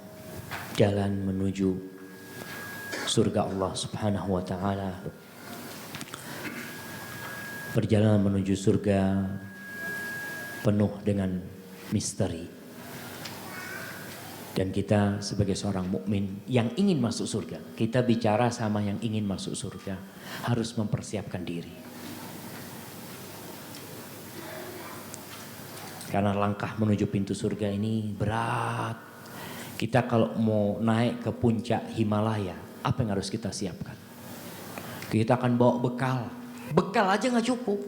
jalan menuju surga Allah Subhanahu wa taala. Perjalanan menuju surga penuh dengan misteri. Dan kita sebagai seorang mukmin yang ingin masuk surga, kita bicara sama yang ingin masuk surga, harus mempersiapkan diri. Karena langkah menuju pintu surga ini berat. Kita kalau mau naik ke puncak Himalaya, apa yang harus kita siapkan? Kita akan bawa bekal. Bekal aja gak cukup.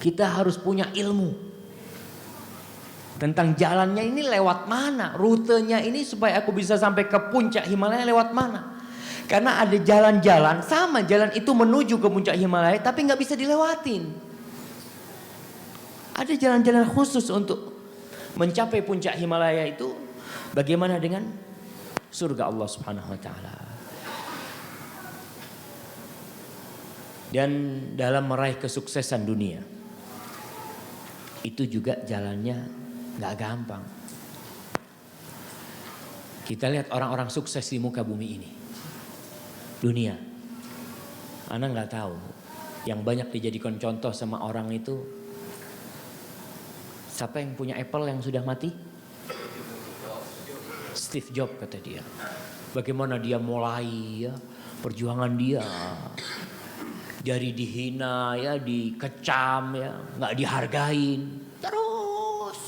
Kita harus punya ilmu tentang jalannya ini lewat mana, rutenya ini supaya aku bisa sampai ke puncak Himalaya lewat mana. Karena ada jalan-jalan, sama jalan itu menuju ke puncak Himalaya tapi gak bisa dilewatin. Ada jalan-jalan khusus untuk mencapai puncak Himalaya itu. Bagaimana dengan surga Allah Subhanahu wa taala? Dan dalam meraih kesuksesan dunia, itu juga jalannya gak gampang. Kita lihat orang-orang sukses di muka bumi ini, dunia. Ana gak tahu, yang banyak dijadikan contoh sama orang itu Siapa yang punya Apple yang sudah mati? Steve Jobs kata dia. Bagaimana dia mulai ya perjuangan dia. Dari dihina ya, dikecam ya, nggak dihargain. Terus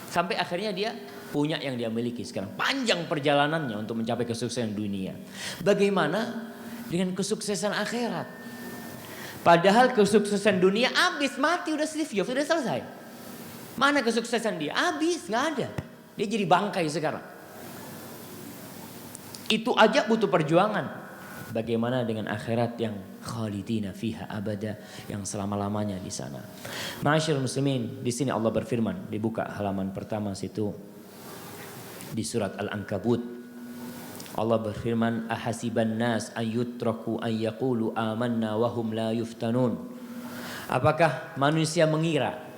sampai akhirnya dia punya yang dia miliki sekarang. Panjang perjalanannya untuk mencapai kesuksesan dunia. Bagaimana dengan kesuksesan akhirat? Padahal kesuksesan dunia habis, mati udah Steve Jobs, sudah selesai. Mana kesuksesan dia? Habis, nggak ada. Dia jadi bangkai sekarang. Itu aja butuh perjuangan. Bagaimana dengan akhirat yang khalidina fiha abada, yang selama-lamanya di sana. Ma'asyiral muslimin, di sini Allah berfirman, dibuka halaman pertama situ di surat Al-Ankabut. Allah berfirman, ahasiban nas ayyutraku ayyaqulu amanna wa hum la yuftanun. Apakah manusia mengira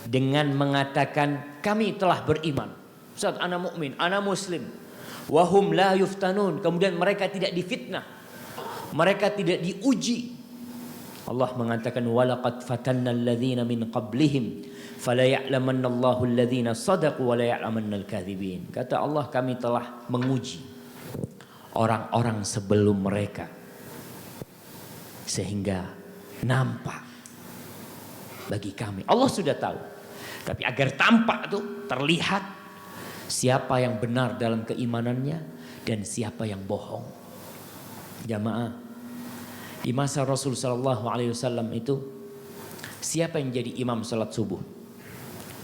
dengan mengatakan kami telah beriman, saat ana mukmin, ana muslim, wahum la yuftanun, kemudian mereka tidak difitnah, mereka tidak diuji. Allah mengatakan walaqad fatanna alladhina min qablihim fala ya'lamanna Allahu alladhina sadaqu wa la ya'lamanna al-kadhibin. Kata Allah, kami telah menguji orang-orang sebelum mereka sehingga nampak bagi kami. Allah sudah tahu, tapi agar tampak tuh terlihat siapa yang benar dalam keimanannya dan siapa yang bohong. Jamaah, di masa Rasul sallallahu alaihi wasallam itu siapa yang jadi imam salat subuh?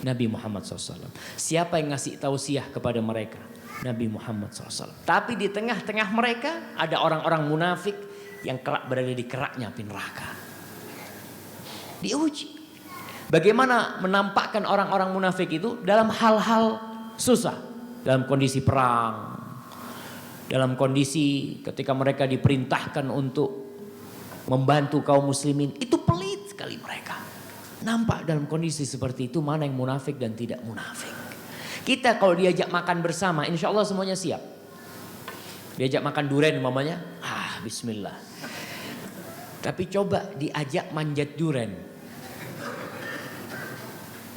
Nabi Muhammad SAW. Siapa yang ngasih tausiah kepada mereka? Nabi Muhammad SAW. Tapi di tengah-tengah mereka ada orang-orang munafik yang kerap berada di keraknya api neraka. Diuji. Bagaimana menampakkan orang-orang munafik itu dalam hal-hal susah, dalam kondisi perang, dalam kondisi ketika mereka diperintahkan untuk membantu kaum muslimin, itu pelit sekali mereka. Nampak dalam kondisi seperti itu mana yang munafik dan tidak munafik. Kita kalau diajak makan bersama, insya Allah semuanya siap. Diajak makan durian umpamanya, bismillah. Tapi coba diajak manjat durian,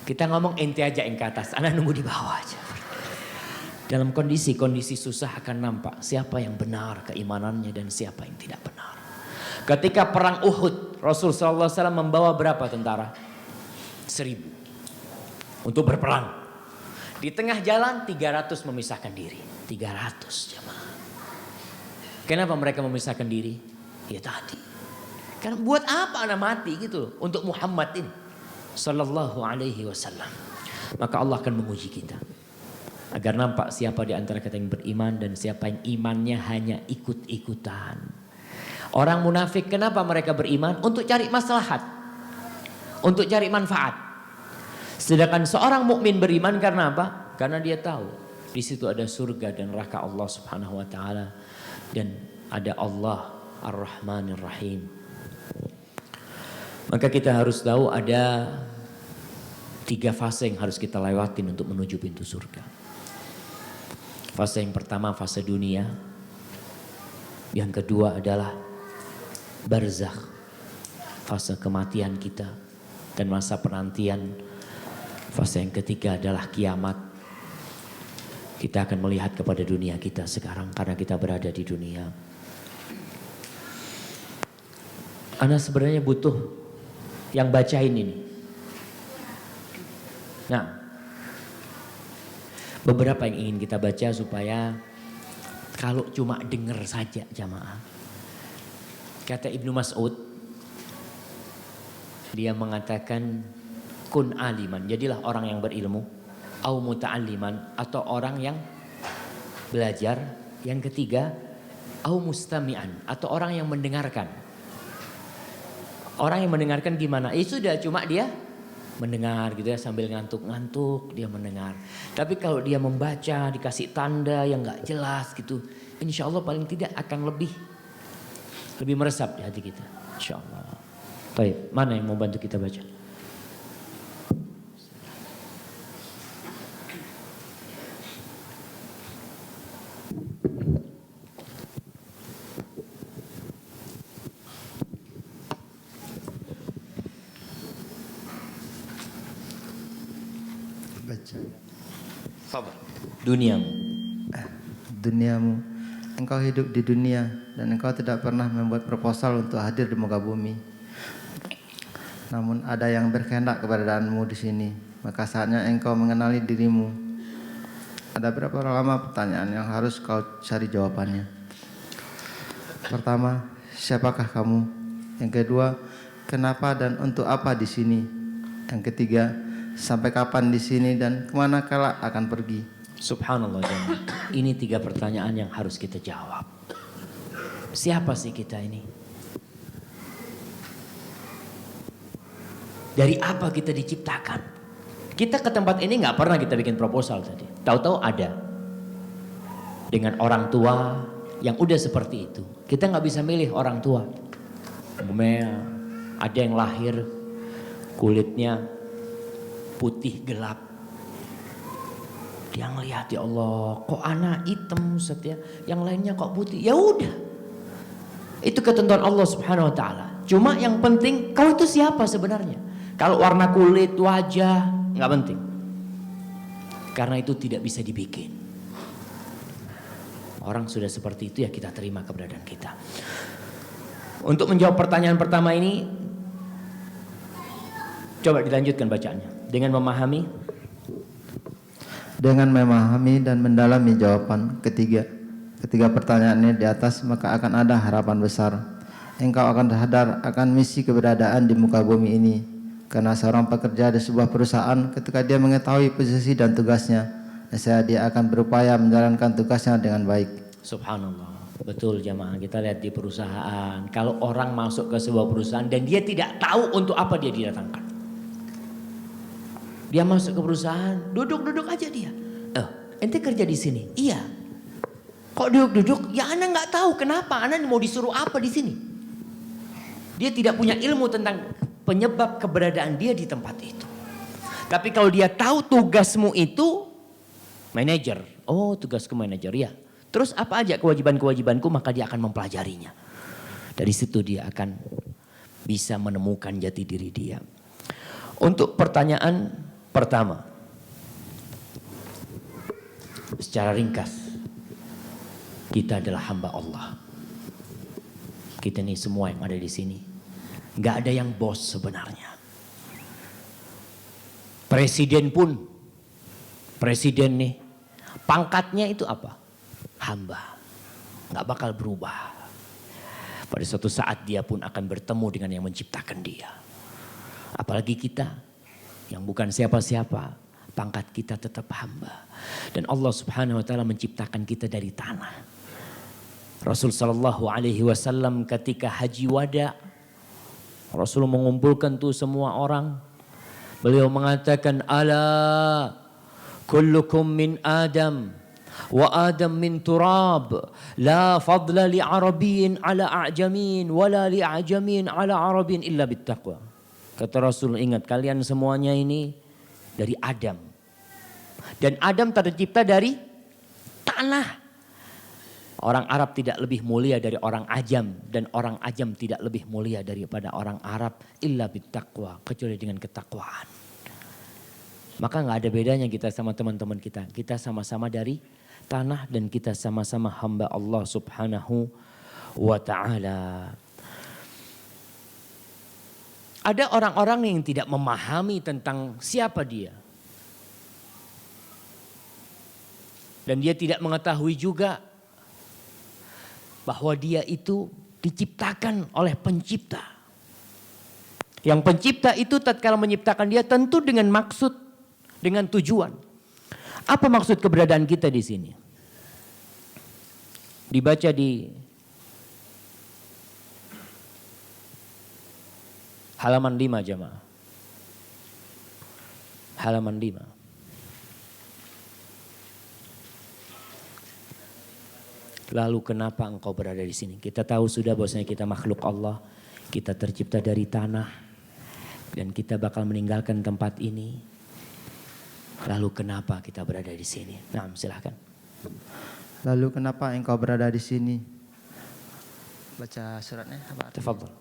kita ngomong ente aja yang ke atas, anak nunggu di bawah aja. Dalam kondisi-kondisi susah akan nampak siapa yang benar keimanannya dan siapa yang tidak benar. Ketika perang Uhud, Rasul sallallahu alaihi wasallam membawa berapa tentara? 1000 untuk berperang. Di tengah jalan 300 memisahkan diri. 300 jemaah. Kenapa mereka memisahkan diri? Ya tadi. Karena buat apa anak mati gitu untuk Muhammad ini sallallahu alaihi wasallam. Maka Allah akan menguji kita agar nampak siapa di antara kita yang beriman dan siapa yang imannya hanya ikut-ikutan. Orang munafik kenapa mereka beriman? Untuk cari maslahat, untuk cari manfaat. Sedangkan seorang mukmin beriman karena apa? Karena dia tahu di situ ada surga dan neraka Allah Subhanahu wa taala dan ada Allah Ar-Rahmanir Rahim. Maka kita harus tahu ada 3 fase yang harus kita lewatin untuk menuju pintu surga. Fase yang pertama fase dunia. Yang kedua adalah barzakh, fase kematian kita dan masa penantian. Fase yang ketiga adalah kiamat. Kita akan melihat kepada dunia kita sekarang karena kita berada di dunia. Ana sebenarnya butuh yang bacain ini. Nah, beberapa yang ingin kita baca supaya kalau cuma dengar saja jamaah. Kata Ibnu Mas'ud, dia mengatakan kun aliman, jadilah orang yang berilmu, au muta'alliman, atau orang yang belajar. Yang ketiga, au mustami'an, atau orang yang mendengarkan. Orang yang mendengarkan gimana? Sudah cuma dia mendengar gitu ya, sambil ngantuk-ngantuk dia mendengar. Tapi kalau dia membaca dikasih tanda yang nggak jelas gitu, insya Allah paling tidak akan lebih meresap di hati kita, insya Allah. Baik, mana yang mau bantu kita baca? Duniamu. Duniamu. Engkau hidup di dunia dan engkau tidak pernah membuat proposal untuk hadir di muka bumi. Namun ada yang berkehendak keberadaanmu di sini, maka saatnya engkau mengenali dirimu. Ada berapa lama pertanyaan yang harus kau cari jawabannya. Pertama, siapakah kamu? Yang kedua, kenapa dan untuk apa di sini? Yang ketiga, sampai kapan di sini dan kemana kelak akan pergi? Subhanallah jemaah. Ini 3 pertanyaan yang harus kita jawab. Siapa sih kita ini? Dari apa kita diciptakan? Kita ke tempat ini nggak pernah kita bikin proposal tadi. Tahu-tahu ada. Dengan orang tua yang udah seperti itu. Kita nggak bisa milih orang tua. Ada yang lahir kulitnya putih gelap. Dia ngelihat, ya Allah, kok anak hitam setia, yang lainnya kok putih. Ya udah, itu ketentuan Allah Subhanahu Wa Taala. Cuma yang penting kau itu siapa sebenarnya. Kalau warna kulit, wajah, nggak penting. Karena itu tidak bisa dibikin. Orang sudah seperti itu ya kita terima keberadaan kita. Untuk menjawab pertanyaan pertama ini, coba dilanjutkan bacaannya dengan memahami. Dengan memahami dan mendalami jawaban ketiga pertanyaannya di atas, maka akan ada harapan besar. Engkau akan sadar akan misi keberadaan di muka bumi ini. Karena seorang pekerja di sebuah perusahaan, ketika dia mengetahui posisi dan tugasnya, dia akan berupaya menjalankan tugasnya dengan baik. Subhanallah. Betul jamaah, kita lihat di perusahaan. Kalau orang masuk ke sebuah perusahaan dan dia tidak tahu untuk apa dia didatangkan. Dia masuk ke perusahaan, duduk-duduk aja dia. Ente kerja di sini? Iya. Kok duduk-duduk? Ya Anda nggak tahu kenapa. Anda mau disuruh apa di sini? Dia tidak punya ilmu tentang penyebab keberadaan dia di tempat itu. Tapi kalau dia tahu tugasmu itu manajer. Oh, tugasku manajer ya. Terus apa aja kewajiban-kewajibanku, maka dia akan mempelajarinya. Dari situ dia akan bisa menemukan jati diri dia. Untuk pertanyaan pertama, secara ringkas, kita adalah hamba Allah. Kita nih semua yang ada di sini, nggak ada yang bos sebenarnya. Presiden pun, presiden nih, pangkatnya itu apa? Hamba, nggak bakal berubah. Pada suatu saat dia pun akan bertemu dengan yang menciptakan dia. Apalagi kita yang bukan siapa-siapa, pangkat kita tetap hamba. Dan Allah Subhanahu Wa Taala menciptakan kita dari tanah. Rasul Sallallahu Alaihi Wasallam ketika haji wada, Rasul mengumpulkan tuh semua orang. Beliau mengatakan, ala kullukum min Adam wa Adam min turab, la fadla li Arabiyyin ala a'jamin wala li a'jamin ala Arabin illa bittaqwa. Kata Rasul, ingat kalian semuanya ini dari Adam. Dan Adam tercipta dari tanah. Orang Arab tidak lebih mulia dari orang Ajam. Dan orang Ajam tidak lebih mulia daripada orang Arab. Illa bittaqwa, kecuali dengan ketakwaan. Maka gak ada bedanya kita sama teman-teman kita. Kita sama-sama dari tanah dan kita sama-sama hamba Allah Subhanahu Wa Ta'ala. Ada orang-orang yang tidak memahami tentang siapa dia. Dan dia tidak mengetahui juga bahwa dia itu diciptakan oleh pencipta. Yang pencipta itu tatkala menciptakan dia tentu dengan maksud, dengan tujuan. Apa maksud keberadaan kita di sini? Dibaca di halaman 5 jemaah. Halaman 5. Lalu kenapa engkau berada di sini? Kita tahu sudah bahwasanya kita makhluk Allah. Kita tercipta dari tanah. Dan kita bakal meninggalkan tempat ini. Lalu kenapa kita berada di sini? Nah, silahkan. Lalu kenapa engkau berada di sini? Baca suratnya. Tafadhol.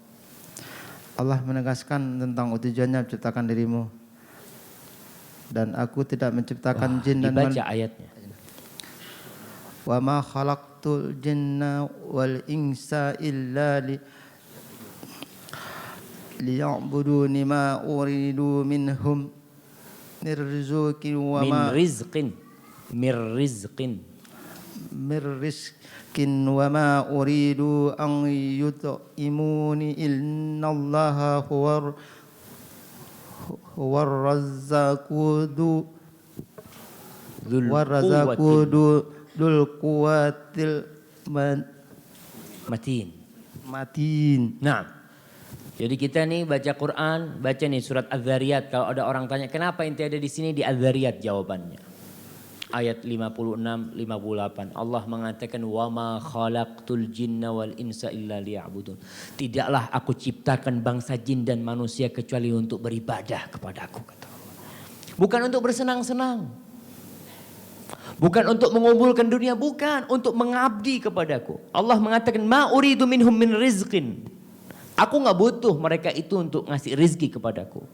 Allah menegaskan tentang tujuannya menciptakan dirimu. dan aku tidak menciptakan jin dan dibaca ayatnya. Wa ma khalaqtul jinna wal insa illa liya'buduni ma uridu minhum min rizqin wa ma min rizqin wa ma uridu an yut'imuni innallaha huwar razzaqu dzul quwwatil matin. Nah, jadi kita nih baca Quran, baca nih surat Az-Zariyat. Kalau ada orang tanya, kenapa inti ada di sini di Az-Zariyat? Jawabannya ayat 56, 58. Allah mengatakan, wa ma khalaqtul jinna wal insa illa liya'budun. Tidaklah aku ciptakan bangsa jin dan manusia kecuali untuk beribadah kepadaku, kata Allah. Bukan untuk bersenang-senang. Bukan untuk mengumpulkan dunia, bukan, untuk mengabdi kepadaku. Allah mengatakan, ma uridu minhum min rizqin. Aku enggak butuh mereka itu untuk ngasih rizki kepadaku.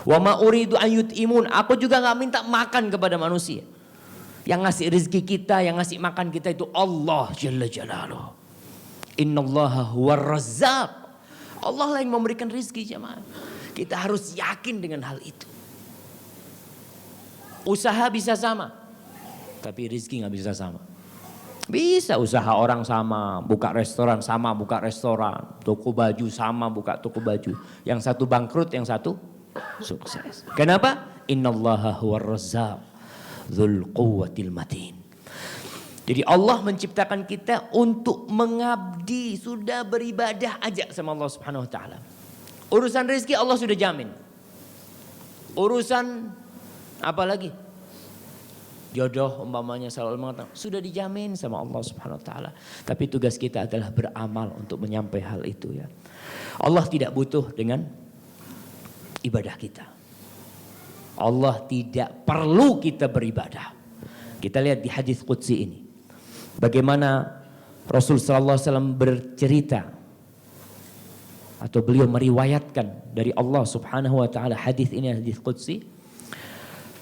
Wa ma uridu an yut'imun. Aku juga enggak minta makan kepada manusia. Yang ngasih rizki kita, yang ngasih makan kita itu Allah Jalla Jalaluh. Innallaha huwar razzaq. Allah lah yang memberikan rizki, jemaah. Kita harus yakin dengan hal itu. Usaha bisa sama, tapi rizki gak bisa sama. Bisa usaha orang sama, buka restoran sama, buka restoran. Toko baju sama, buka toko baju. Yang satu bangkrut, yang satu sukses. Kenapa? Innallaha huwar razzaq dzul quwwatil matin. Jadi Allah menciptakan kita untuk mengabdi, sudah beribadah aja sama Allah Subhanahu wa taala. Urusan rezeki Allah sudah jamin. Urusan apa lagi? Jodoh umpamanya selalu mengatakan sudah dijamin sama Allah Subhanahu wa taala. Tapi tugas kita adalah beramal untuk menyampai hal itu, ya. Allah tidak butuh dengan ibadah kita. Allah tidak perlu kita beribadah. Kita lihat di hadis qudsi ini. Bagaimana Rasul sallallahu alaihi wasallam bercerita atau beliau meriwayatkan dari Allah Subhanahu wa taala hadis ini, hadis qudsi.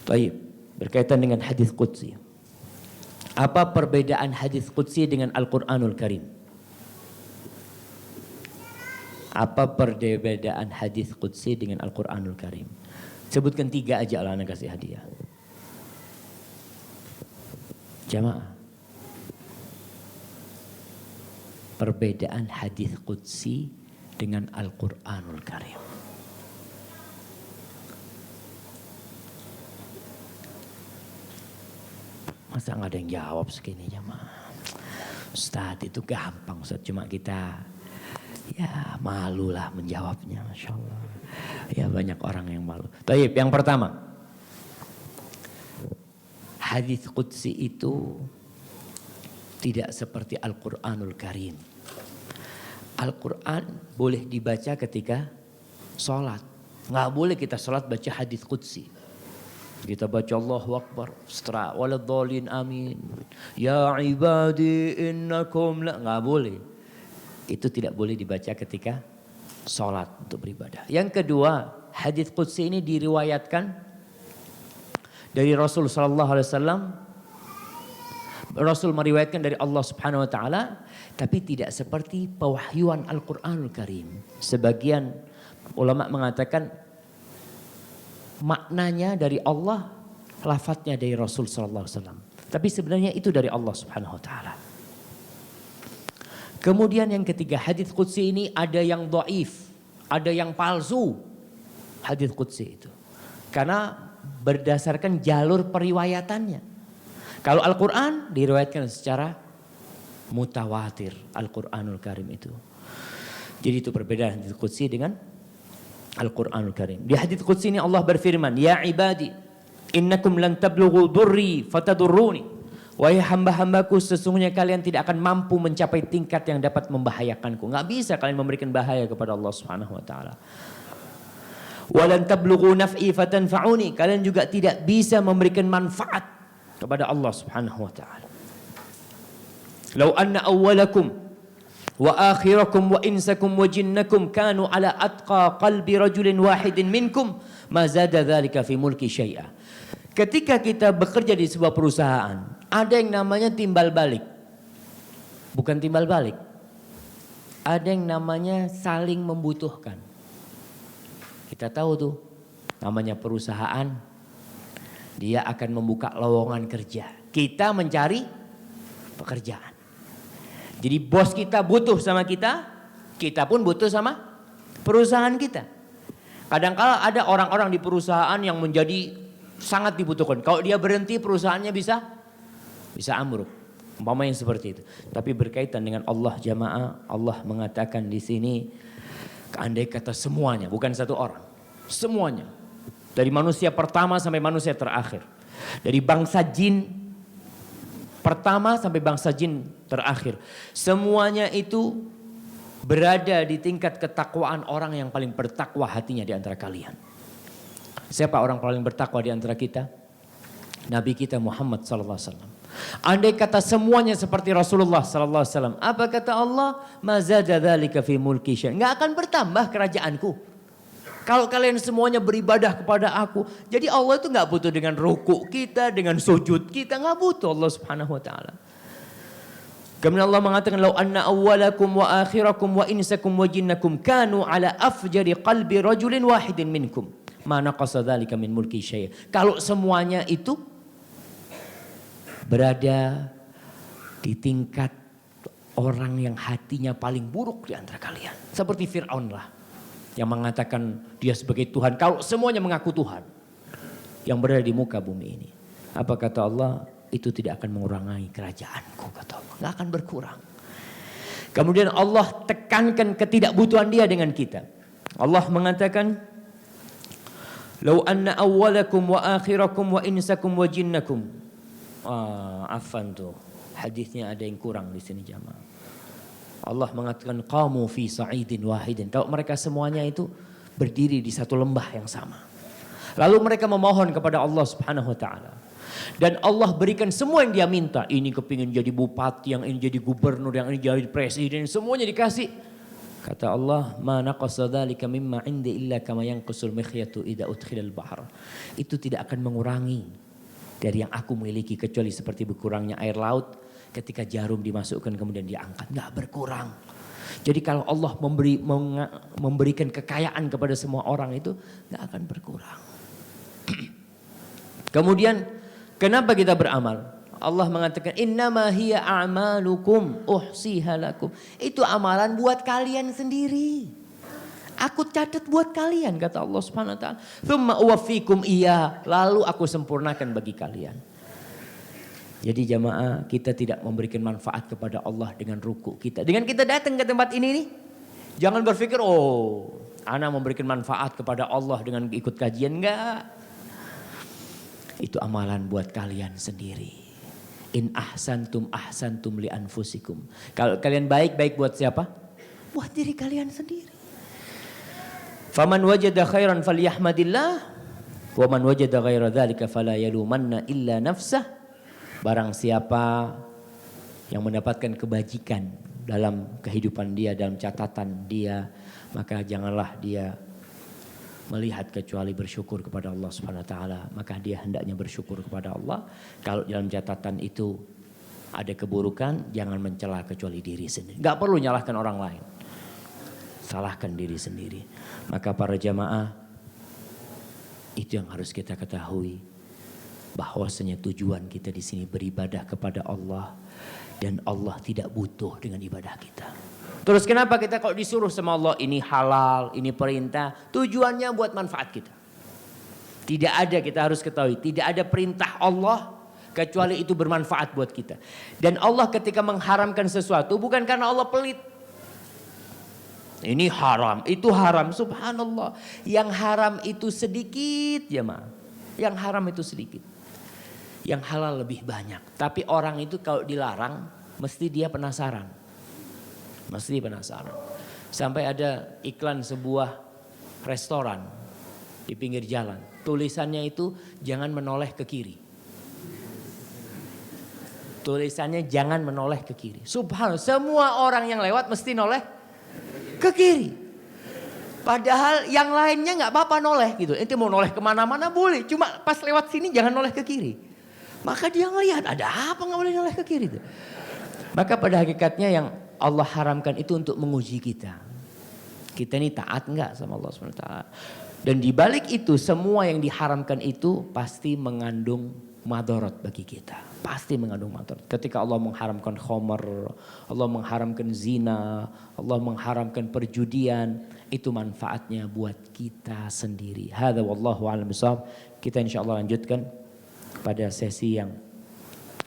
Baik, berkaitan dengan hadis qudsi. Apa perbedaan hadis qudsi dengan Al-Qur'anul Karim? Apa perbedaan hadis qudsi dengan Al-Qur'anul Karim? Sebutkan 3 aja lah, anak kasih hadiah. Jamaah. Perbedaan hadis qudsi dengan Al-Qur'anul Karim. Masa nggak ada yang jawab segini, jamaah? Ustadz itu gampang, Ustadz. Cuma kita ya malu lah menjawabnya, Masya Allah. Ya banyak orang yang malu. Taib, yang pertama. Hadis qudsi itu tidak seperti Al-Qur'anul Karim. Al-Qur'an boleh dibaca ketika sholat. Nggak boleh kita sholat baca hadis qudsi. Kita baca Allahu Akbar, setelah waladhdallin amin. Ya ibadi innakum la, nggak boleh. Itu tidak boleh dibaca ketika sholat untuk beribadah. Yang kedua, hadis qudsi ini diriwayatkan dari Rasul sallallahu alaihi wasallam. Rasul meriwayatkan dari Allah Subhanahu wa taala, tapi tidak seperti pewahyuan Al-Qur'anul Karim. Sebagian ulama mengatakan maknanya dari Allah, lafadznya dari Rasul sallallahu alaihi wasallam. Tapi sebenarnya itu dari Allah Subhanahu wa taala. Kemudian yang ketiga, hadis qudsi ini ada yang dhaif, ada yang palsu. Hadis qudsi itu. Karena berdasarkan jalur periwayatannya. Kalau Al-Qur'an diriwayatkan secara mutawatir, Al-Qur'anul Karim itu. Jadi itu perbedaan hadis qudsi dengan Al-Qur'anul Karim. Di hadis qudsi ini Allah berfirman, "Ya ibadi, innakum lan tablughu durri fatadurruni." Wahai hamba-hambaku, sesungguhnya kalian tidak akan mampu mencapai tingkat yang dapat membahayakanku. Enggak bisa kalian memberikan bahaya kepada Allah Subhanahu wa taala. Walan tablughu naf'i fatanfa'uni. Kalian juga tidak bisa memberikan manfaat kepada Allah Subhanahu wa taala. Lau anna awwalakum wa akhirakum wa insakum wa jinnakum kanu ala atqa qalbi rajulin wahidin minkum ma zada dzalika fi mulki syai'a. Ketika kita bekerja di sebuah perusahaan, ada yang namanya timbal balik. Bukan timbal balik. Ada yang namanya saling membutuhkan. Kita tahu tuh, namanya perusahaan, dia akan membuka lowongan kerja. Kita mencari pekerjaan. Jadi bos kita butuh sama kita pun butuh sama perusahaan kita. Kadang-kala ada orang-orang di perusahaan yang menjadi sangat dibutuhkan. Kalau dia berhenti perusahaannya bisa ambruk. Umpamanya seperti itu. Tapi berkaitan dengan Allah jamaah, Allah mengatakan di sini, andai kata semuanya, bukan satu orang, semuanya. Dari manusia pertama sampai manusia terakhir. Dari bangsa jin pertama sampai bangsa jin terakhir. Semuanya itu berada di tingkat ketakwaan orang yang paling bertakwa hatinya di antara kalian. Siapa orang paling bertakwa di antara kita? Nabi kita Muhammad sallallahu alaihi wasallam. Andai kata semuanya seperti Rasulullah sallallahu alaihi wasallam, apa kata Allah? Ma zada dzalika fi mulki syai'. Enggak akan bertambah kerajaanku. Kalau kalian semuanya beribadah kepada aku. Jadi Allah itu enggak butuh dengan ruku kita, dengan sujud kita, enggak butuh Allah Subhanahu wa taala. Kemudian Allah mengatakan, "Lau anna awwalakum wa akhirakum wa insakum wa jinnakum kanu ala afjari qalbi rajulin wahidin minkum, ma naqasa dzalika min mulki syai'." Kalau semuanya itu berada di tingkat orang yang hatinya paling buruk di antara kalian. Seperti Fir'aun lah. Yang mengatakan dia sebagai Tuhan. Kalau semuanya mengaku Tuhan. Yang berada di muka bumi ini. Apa kata Allah? Itu tidak akan mengurangi kerajaanku, kata Allah. Gak akan berkurang. Kemudian Allah tekankan ketidakbutuhan dia dengan kita. Allah mengatakan, "Lau anna awwalakum wa akhirakum wa insakum wa jinnakum." Afan tuh. Hadisnya ada yang kurang di sini jamaah. Allah mengatakan qamu fi sa'idin wahidin. Kalau mereka semuanya itu berdiri di satu lembah yang sama. Lalu mereka memohon kepada Allah Subhanahu wa taala. Dan Allah berikan semua yang dia minta. Ini kepingin jadi bupati, yang ini jadi gubernur, yang ini jadi presiden, semuanya dikasih. Kata Allah, "Ma naqasa dzalika mimma 'indi illa kama yanqusul mikhyatu idza udkhilal bahr." Itu tidak akan mengurangi dari yang aku miliki kecuali seperti berkurangnya air laut ketika jarum dimasukkan kemudian diangkat. Nggak berkurang. Jadi kalau Allah memberikan kekayaan kepada semua orang itu nggak akan berkurang. Kemudian kenapa kita beramal? Allah mengatakan innama hiya a'malukum uhsiha lakum. Itu amalan buat kalian sendiri. Aku catat buat kalian, kata Allah Subhanahu wa taala. Tsumma uwaffikum iya, lalu aku sempurnakan bagi kalian. Jadi jamaah, kita tidak memberikan manfaat kepada Allah dengan ruku kita. Dengan kita datang ke tempat ini nih, jangan berpikir, ana memberikan manfaat kepada Allah dengan ikut kajian, enggak. Itu amalan buat kalian sendiri. In ahsantum ahsantum li anfusikum. Kalau kalian baik buat siapa? Buat diri kalian sendiri. Faman wajada khairan falyahmadillah wa man wajada ghaira dzalika fala yalumanna illa nafsah. Barang siapa yang mendapatkan kebajikan dalam kehidupan dia, dalam catatan dia, maka janganlah dia melihat kecuali bersyukur kepada Allah Subhanahu wa taala, maka dia hendaknya bersyukur kepada Allah. Kalau dalam catatan itu ada keburukan, jangan mencela kecuali diri sendiri. Enggak perlu nyalahkan orang lain. Salahkan diri sendiri. Maka para jamaah, itu yang harus kita ketahui, bahwasanya tujuan kita di sini beribadah kepada Allah dan Allah tidak butuh dengan ibadah kita. Terus kenapa kita kalau disuruh sama Allah ini halal, ini perintah, tujuannya buat manfaat kita. Tidak ada, kita harus ketahui, tidak ada perintah Allah kecuali itu bermanfaat buat kita. Dan Allah ketika mengharamkan sesuatu bukan karena Allah pelit. Ini haram, itu haram, subhanallah. Yang haram itu sedikit jemaah. Yang haram itu sedikit. Yang halal lebih banyak. Tapi orang itu kalau dilarang mesti dia penasaran. Mesti penasaran. Sampai ada iklan sebuah restoran di pinggir jalan. Tulisannya itu jangan menoleh ke kiri. Tulisannya jangan menoleh ke kiri. Subhanallah, semua orang yang lewat mesti noleh ke kiri. Padahal yang lainnya nggak apa-apa noleh gitu. Ente mau noleh kemana-mana boleh. Cuma pas lewat sini jangan noleh ke kiri. Maka dia ngelihat ada apa nggak boleh noleh ke kiri. Tuh. Maka pada hakikatnya yang Allah haramkan itu untuk menguji kita. Kita ini taat nggak sama Allah SWT. Dan di balik itu semua yang diharamkan itu pasti mengandung madarat bagi kita. Pasti mengandung madarat. Ketika Allah mengharamkan khamar, Allah mengharamkan zina, Allah mengharamkan perjudian, itu manfaatnya buat kita sendiri. Hadza wallahu a'lam bishawab. Kita insyaallah lanjutkan pada sesi yang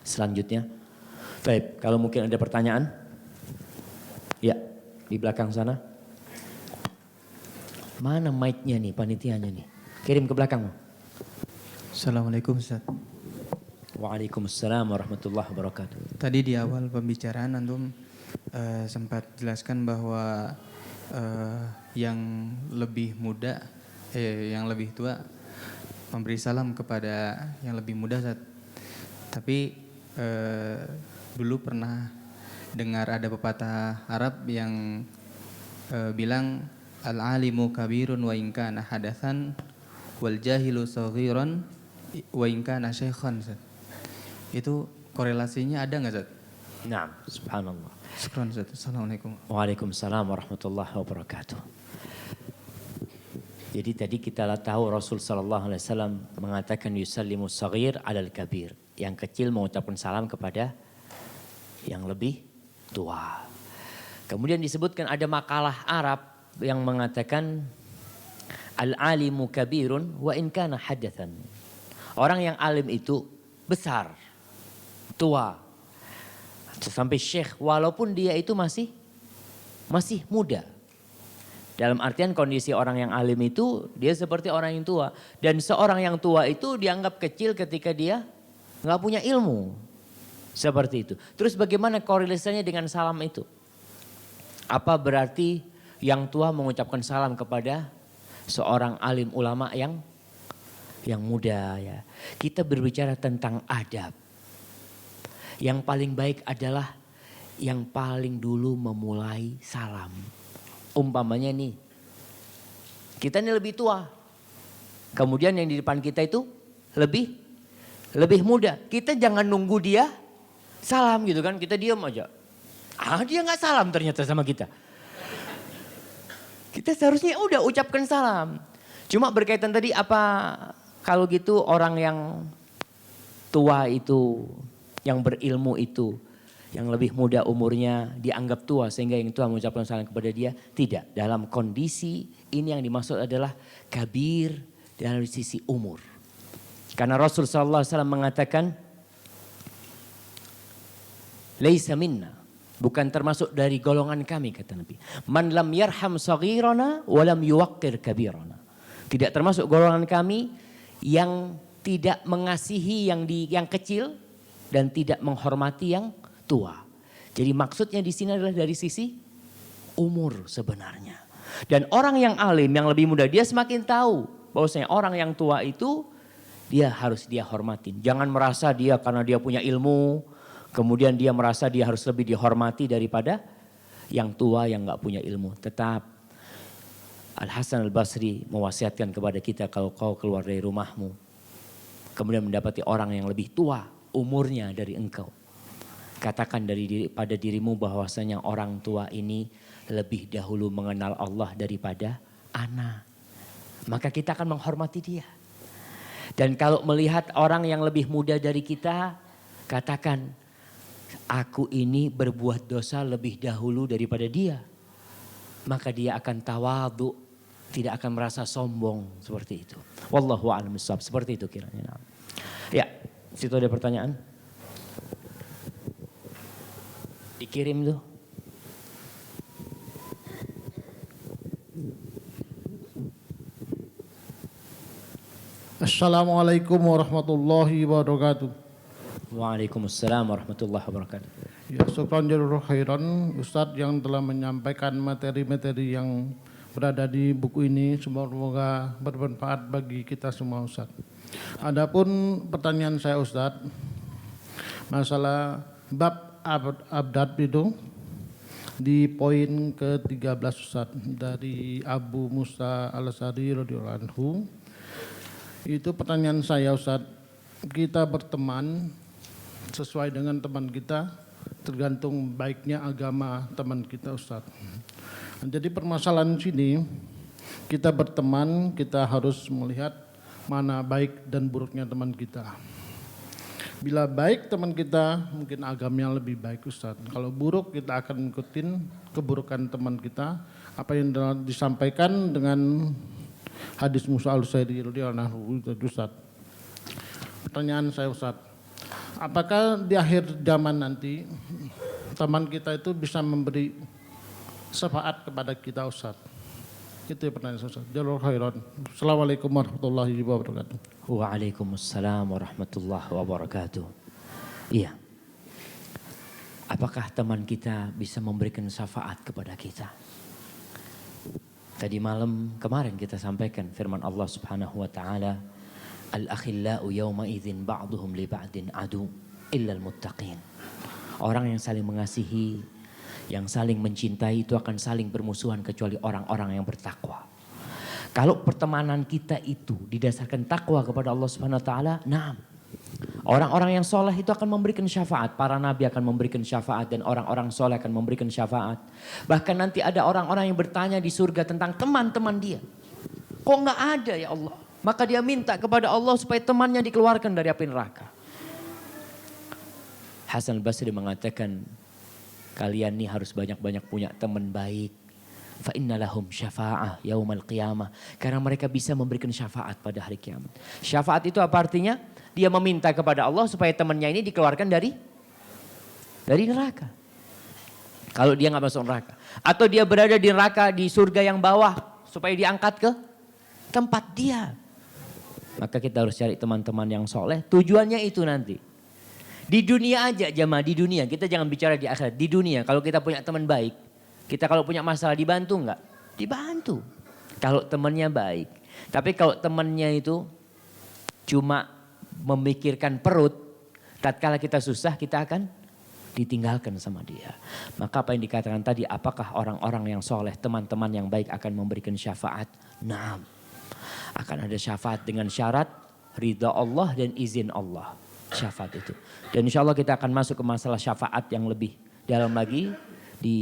selanjutnya. Baik, kalau mungkin ada pertanyaan? Ya, di belakang sana. Mana mic-nya nih, panitianya nih? Kirim ke belakang. Assalamualaikum Ustaz. Waalaikumsalam warahmatullahi wabarakatuh. Tadi di awal pembicaraan antum sempat jelaskan bahwa yang lebih muda, yang lebih tua memberi salam kepada yang lebih muda Ustaz. Tapi dulu pernah dengar ada pepatah Arab yang bilang al-alimu kabirun wa in kana hadatsan wal jahilu saghiran wa in kana syaikhan. Itu korelasinya ada nggak Zat? Naam, subhanallah. Syukran Zat. Assalamualaikum. Waalaikumsalam warahmatullahi wabarakatuh. Jadi tadi kita tahu Rasul sallallahu alaihi wasallam mengatakan yusallimu saghir alal kabir. Yang kecil mengucapkan salam kepada yang lebih tua. Kemudian disebutkan ada makalah Arab yang mengatakan al-alimu kabirun wa in kana hadatsan. Orang yang alim itu besar, tua, sampai syekh walaupun dia itu masih muda. Dalam artian kondisi orang yang alim itu dia seperti orang yang tua. Dan seorang yang tua itu dianggap kecil ketika dia nggak punya ilmu. Seperti itu. Terus bagaimana korelasinya dengan salam itu? Apa berarti yang tua mengucapkan salam kepada seorang alim ulama yang muda ya. Kita berbicara tentang adab. Yang paling baik adalah yang paling dulu memulai salam. Umpamanya nih, kita ini lebih tua. Kemudian yang di depan kita itu lebih muda. Kita jangan nunggu dia salam gitu kan, kita diam aja. Dia nggak salam ternyata sama kita. Kita seharusnya udah ucapkan salam. Cuma berkaitan tadi apa kalau gitu orang yang tua itu, yang berilmu itu, yang lebih muda umurnya dianggap tua sehingga yang tua mengucapkan salam kepada dia. Tidak, dalam kondisi ini yang dimaksud adalah kabir dari sisi umur. Karena Rasul sallallahu alaihi wasallam mengatakan laisa minna, bukan termasuk dari golongan kami kata Nabi. Man lam yarham saghirana wa lam yuwaqqir kabirana. Tidak termasuk golongan kami yang tidak mengasihi yang kecil dan tidak menghormati yang tua. Jadi maksudnya di sini adalah dari sisi umur sebenarnya. Dan orang yang alim, yang lebih muda, dia semakin tahu bahwasanya orang yang tua itu dia harus dia hormatin. Jangan merasa dia karena dia punya ilmu, kemudian dia merasa dia harus lebih dihormati daripada yang tua yang nggak punya ilmu. Tetap Al-Hasan Al-Basri mewasiatkan kepada kita kalau kau keluar dari rumahmu, kemudian mendapati orang yang lebih tua umurnya dari engkau. Katakan pada dirimu bahwasanya orang tua ini lebih dahulu mengenal Allah daripada anak. Maka kita akan menghormati dia. Dan kalau melihat orang yang lebih muda dari kita, katakan, aku ini berbuat dosa lebih dahulu daripada dia. Maka dia akan tawadhu, tidak akan merasa sombong seperti itu. Wallahu a'lam bishawab, seperti itu kiranya. Ya, situ ada pertanyaan? Dikirim tuh. Assalamualaikum warahmatullahi wabarakatuh. Waalaikumsalam warahmatullahi wabarakatuh. Ya, syukran jazakallahu khairan Ustadz yang telah menyampaikan materi-materi yang berada di buku ini. Semoga bermanfaat bagi kita semua Ustadz. Adapun pertanyaan saya Ustadz, masalah bab abdad itu, di poin ke-13 Ustaz dari Abu Musa Al-Asy'ari radhiyallahu anhu. Itu pertanyaan saya Ustaz, kita berteman sesuai dengan teman kita, tergantung baiknya agama teman kita Ustaz. Jadi permasalahan sini, kita berteman, kita harus melihat mana baik dan buruknya teman kita. Bila baik teman kita, mungkin agamanya lebih baik Ustaz. Kalau buruk, kita akan ngikutin keburukan teman kita. Apa yang disampaikan dengan hadis Musa Al-Asy'ari radhiyallahu anhu itu Ustaz. Pertanyaan saya Ustaz, apakah di akhir zaman nanti teman kita itu bisa memberi syafaat kepada kita Ustaz? Itu pertanyaan saya Ustaz. Jalur khairan. Assalamualaikum warahmatullahi wabarakatuh. Waalaikumsalam warahmatullahi wabarakatuh. Iya. Apakah teman kita bisa memberikan syafaat kepada kita? Tadi malam kemarin kita sampaikan firman Allah Subhanahu wa taala, al-akhillau yawma idzin ba'duhum li ba'din adu illal muttaqin. Orang yang saling mengasihi, yang saling mencintai itu akan saling bermusuhan kecuali orang-orang yang bertakwa. Kalau pertemanan kita itu didasarkan takwa kepada Allah Subhanahu wa taala, nah, orang-orang yang soleh itu akan memberikan syafaat. Para nabi akan memberikan syafaat dan orang-orang soleh akan memberikan syafaat. Bahkan nanti ada orang-orang yang bertanya di surga tentang teman-teman dia. Kok nggak ada ya Allah? Maka dia minta kepada Allah supaya temannya dikeluarkan dari api neraka. Hasan al-Basri mengatakan, kalian nih harus banyak-banyak punya teman baik. Fa inna lahum syafa'ah yaumal qiyamah. Karena mereka bisa memberikan syafaat pada hari kiamat. Syafaat itu apa artinya? Dia meminta kepada Allah supaya temannya ini dikeluarkan dari neraka. Kalau dia nggak masuk neraka. Atau dia berada di neraka di surga yang bawah supaya diangkat ke tempat dia. Maka kita harus cari teman-teman yang soleh. Tujuannya itu nanti. Di dunia aja jamaah, di dunia. Kita jangan bicara di akhirat. Di dunia kalau kita punya teman baik. Kita kalau punya masalah dibantu enggak? Dibantu. Kalau temannya baik. Tapi kalau temannya itu cuma memikirkan perut. Tatkala kita susah kita akan ditinggalkan sama dia. Maka apa yang dikatakan tadi, apakah orang-orang yang soleh, teman-teman yang baik akan memberikan syafaat? Nah, akan ada syafaat dengan syarat ridha Allah dan izin Allah. Syafaat itu. Dan insya Allah kita akan masuk ke masalah syafaat yang lebih dalam lagi di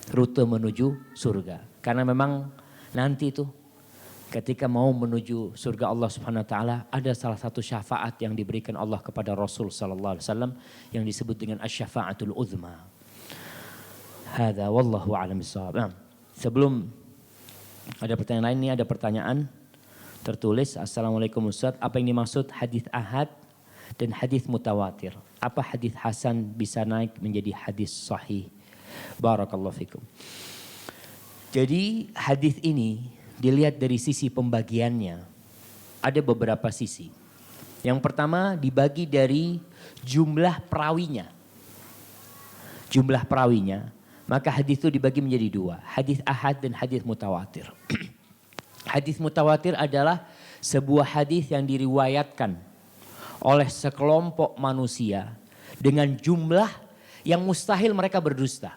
rute menuju surga. Karena memang nanti itu ketika mau menuju surga Allah Subhanahu wa taala ada salah satu syafaat yang diberikan Allah kepada Rasul sallallahu alaihi wasallam yang disebut dengan asy-syafa'atul uzma. Hadza wallahu a'lam bissawab. Nah, sebelum ada pertanyaan lain, ini ada pertanyaan tertulis, Assalamualaikum Ustaz, apa yang dimaksud hadis ahad dan hadis mutawatir? Apa hadis hasan bisa naik menjadi hadis sahih? Barakallahu fikum. Jadi hadis ini dilihat dari sisi pembagiannya. Ada beberapa sisi. Yang pertama dibagi dari jumlah perawinya. Jumlah perawinya. Maka hadis itu dibagi menjadi dua. Hadis ahad dan hadis mutawatir. Hadis mutawatir adalah sebuah hadis yang diriwayatkan oleh sekelompok manusia dengan jumlah yang mustahil mereka berdusta.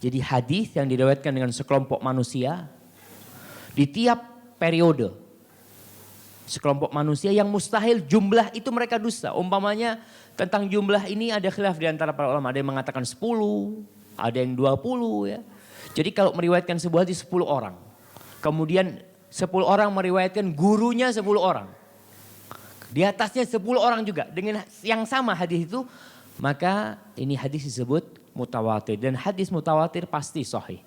Jadi hadis yang diriwayatkan dengan sekelompok manusia di tiap periode. Sekelompok manusia yang mustahil jumlah itu mereka dusta. Umpamanya tentang jumlah ini ada khilaf di antara para ulama. Ada yang mengatakan 10, ada yang 20 ya. Jadi kalau meriwayatkan sebuah hadis 10 orang. Kemudian 10 orang meriwayatkan gurunya 10 orang. Di atasnya 10 orang juga dengan yang sama hadis itu. Maka ini hadis disebut mutawatir. Dan hadis mutawatir pasti sahih.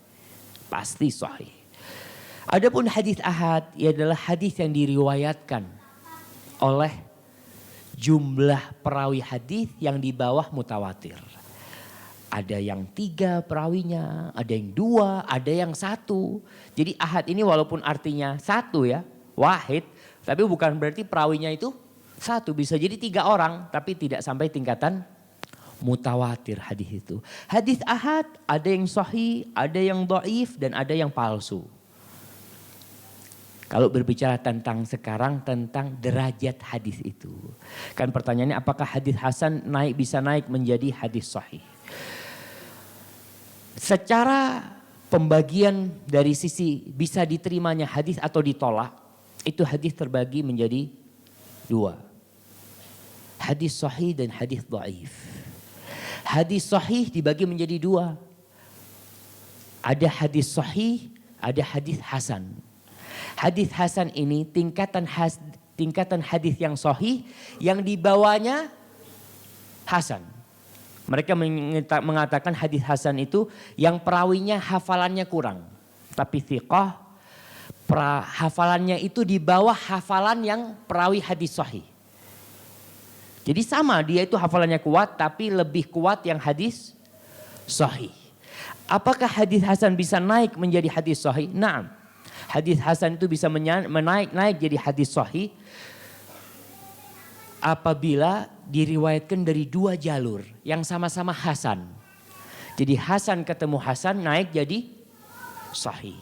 Pasti sahih. Adapun hadis ahad ia adalah hadis yang diriwayatkan oleh jumlah perawi hadis yang di bawah mutawatir. Ada yang 3 perawinya, ada yang 2, ada yang 1. Jadi ahad ini walaupun artinya 1 ya, wahid. Tapi bukan berarti perawinya itu 1. Bisa jadi 3 orang tapi tidak sampai tingkatan mutawatir hadis itu. Hadis ahad ada yang sahih, ada yang dhaif dan ada yang palsu. Kalau berbicara tentang sekarang tentang derajat hadis itu. Kan pertanyaannya apakah hadis hasan bisa naik menjadi hadis sahih? Secara pembagian dari sisi bisa diterimanya hadis atau ditolak, itu hadis terbagi menjadi dua. Hadis sahih dan hadis dhaif. Hadis sahih dibagi menjadi dua. Ada hadis sahih, ada hadis hasan. Hadis hasan ini tingkatan hadis yang sahih yang dibawanya hasan. Mereka mengatakan hadis hasan itu yang perawinya hafalannya kurang. Tapi thiqah hafalannya itu di bawah hafalan yang perawi hadis sahih. Jadi sama, dia itu hafalannya kuat tapi lebih kuat yang hadis sahih. Apakah hadis hasan bisa naik menjadi hadis sahih? Naam. Hadis hasan itu bisa naik jadi hadis sahih apabila diriwayatkan dari dua jalur yang sama-sama hasan. Jadi hasan ketemu hasan naik jadi sahih.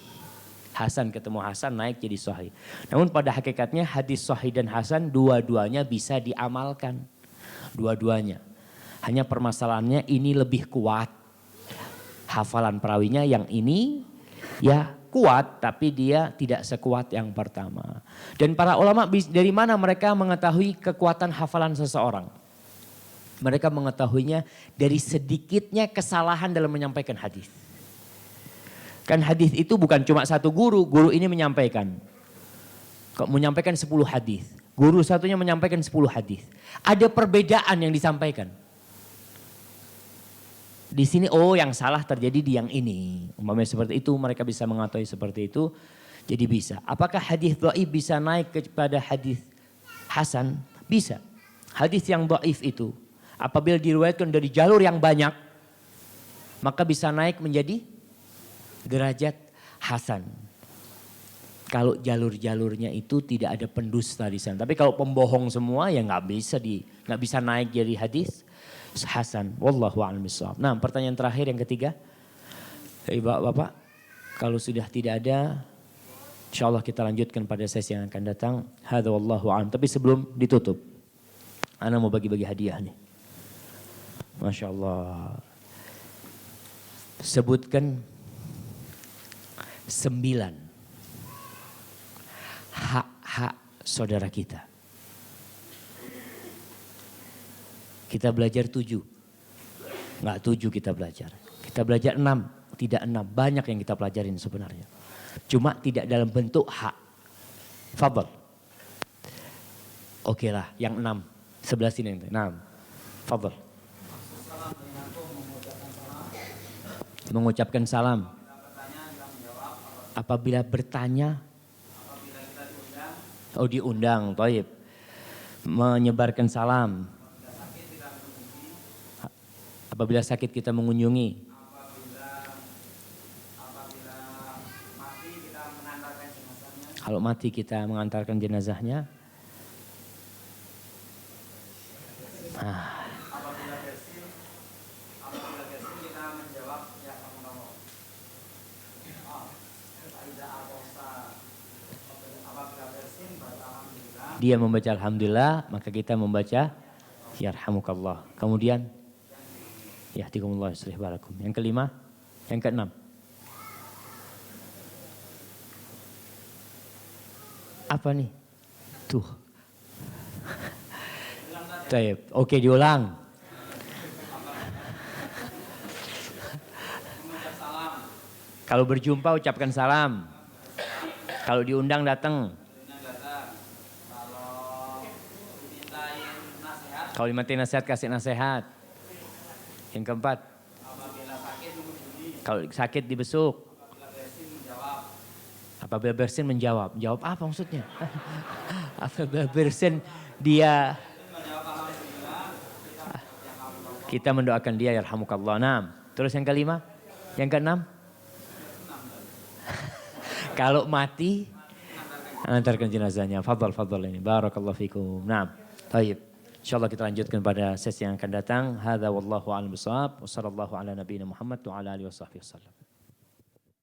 Hasan ketemu hasan naik jadi sahih. Namun pada hakikatnya hadis sahih dan hasan dua-duanya bisa diamalkan. Dua-duanya. Hanya permasalahannya ini lebih kuat. Hafalan perawinya yang ini ya kuat tapi dia tidak sekuat yang pertama. Dan para ulama dari mana mereka mengetahui kekuatan hafalan seseorang? Mereka mengetahuinya dari sedikitnya kesalahan dalam menyampaikan hadis. Kan hadis itu bukan cuma satu guru ini menyampaikan. Kok menyampaikan 10 hadis. Guru satunya menyampaikan 10 hadis. Ada perbedaan yang disampaikan. Di sini yang salah terjadi di yang ini. Umpamanya seperti itu mereka bisa mengetahui seperti itu. Jadi bisa. Apakah hadis dhaif bisa naik kepada hadis hasan? Bisa. Hadis yang dhaif itu apabila diriwayatkan dari jalur yang banyak maka bisa naik menjadi derajat hasan. Kalau jalur-jalurnya itu tidak ada pendusta di sana. Tapi kalau pembohong semua ya nggak bisa naik jadi hadis hasan. Wallahu a'lam bishawab. Nah, pertanyaan terakhir yang ketiga. Bapak, kalau sudah tidak ada, insyaallah kita lanjutkan pada sesi yang akan datang. Hadza wallahu a'lam. Tapi sebelum ditutup, ana mau bagi-bagi hadiah nih. Masya Allah. Sebutkan 9 hak-hak saudara kita. Kita belajar 7. Enggak 7 kita belajar. Kita belajar 6. Tidak 6. Banyak yang kita pelajarin sebenarnya. Cuma tidak dalam bentuk hak. Fadhal. Oke lah yang 6. Sebelah sini. 6. Fadhal. Mengucapkan salam. Apabila bertanya. Diundang. Thaib. Menyebarkan salam. Apabila sakit kita mengunjungi. Kalau mati kita mengantarkan jenazahnya. Apabila bersin kita menjawab ya kamu. Apabila bersin baca alhamdulillah. Dia membaca alhamdulillah, maka kita membaca yarhamukallah. Kemudian yahdikumullah yuslih balakum. Yang kelima, yang keenam. Apa nih? Tuh. Taib. Oke, diulang. Kalau berjumpa ucapkan salam. Kalau diundang datang. Kalau dimintain nasihat kasih nasihat. Yang keempat, kalau sakit dibesuk. Apabila bersin menjawab. Jawab apa maksudnya? Apabila bersin dia. Kita mendoakan dia yarhamukallah. Nah, terus yang kelima, yang keenam. Kalau mati, antarkan jenazahnya. Fadhal ini. Barakallahu fikum. Nah, baik. InsyaAllah kita lanjutkan pada sesi yang akan datang. Hadza wallahu a'lam bishawab. Wassallallahu ala nabiyina Muhammad wa ala alihi wasallam.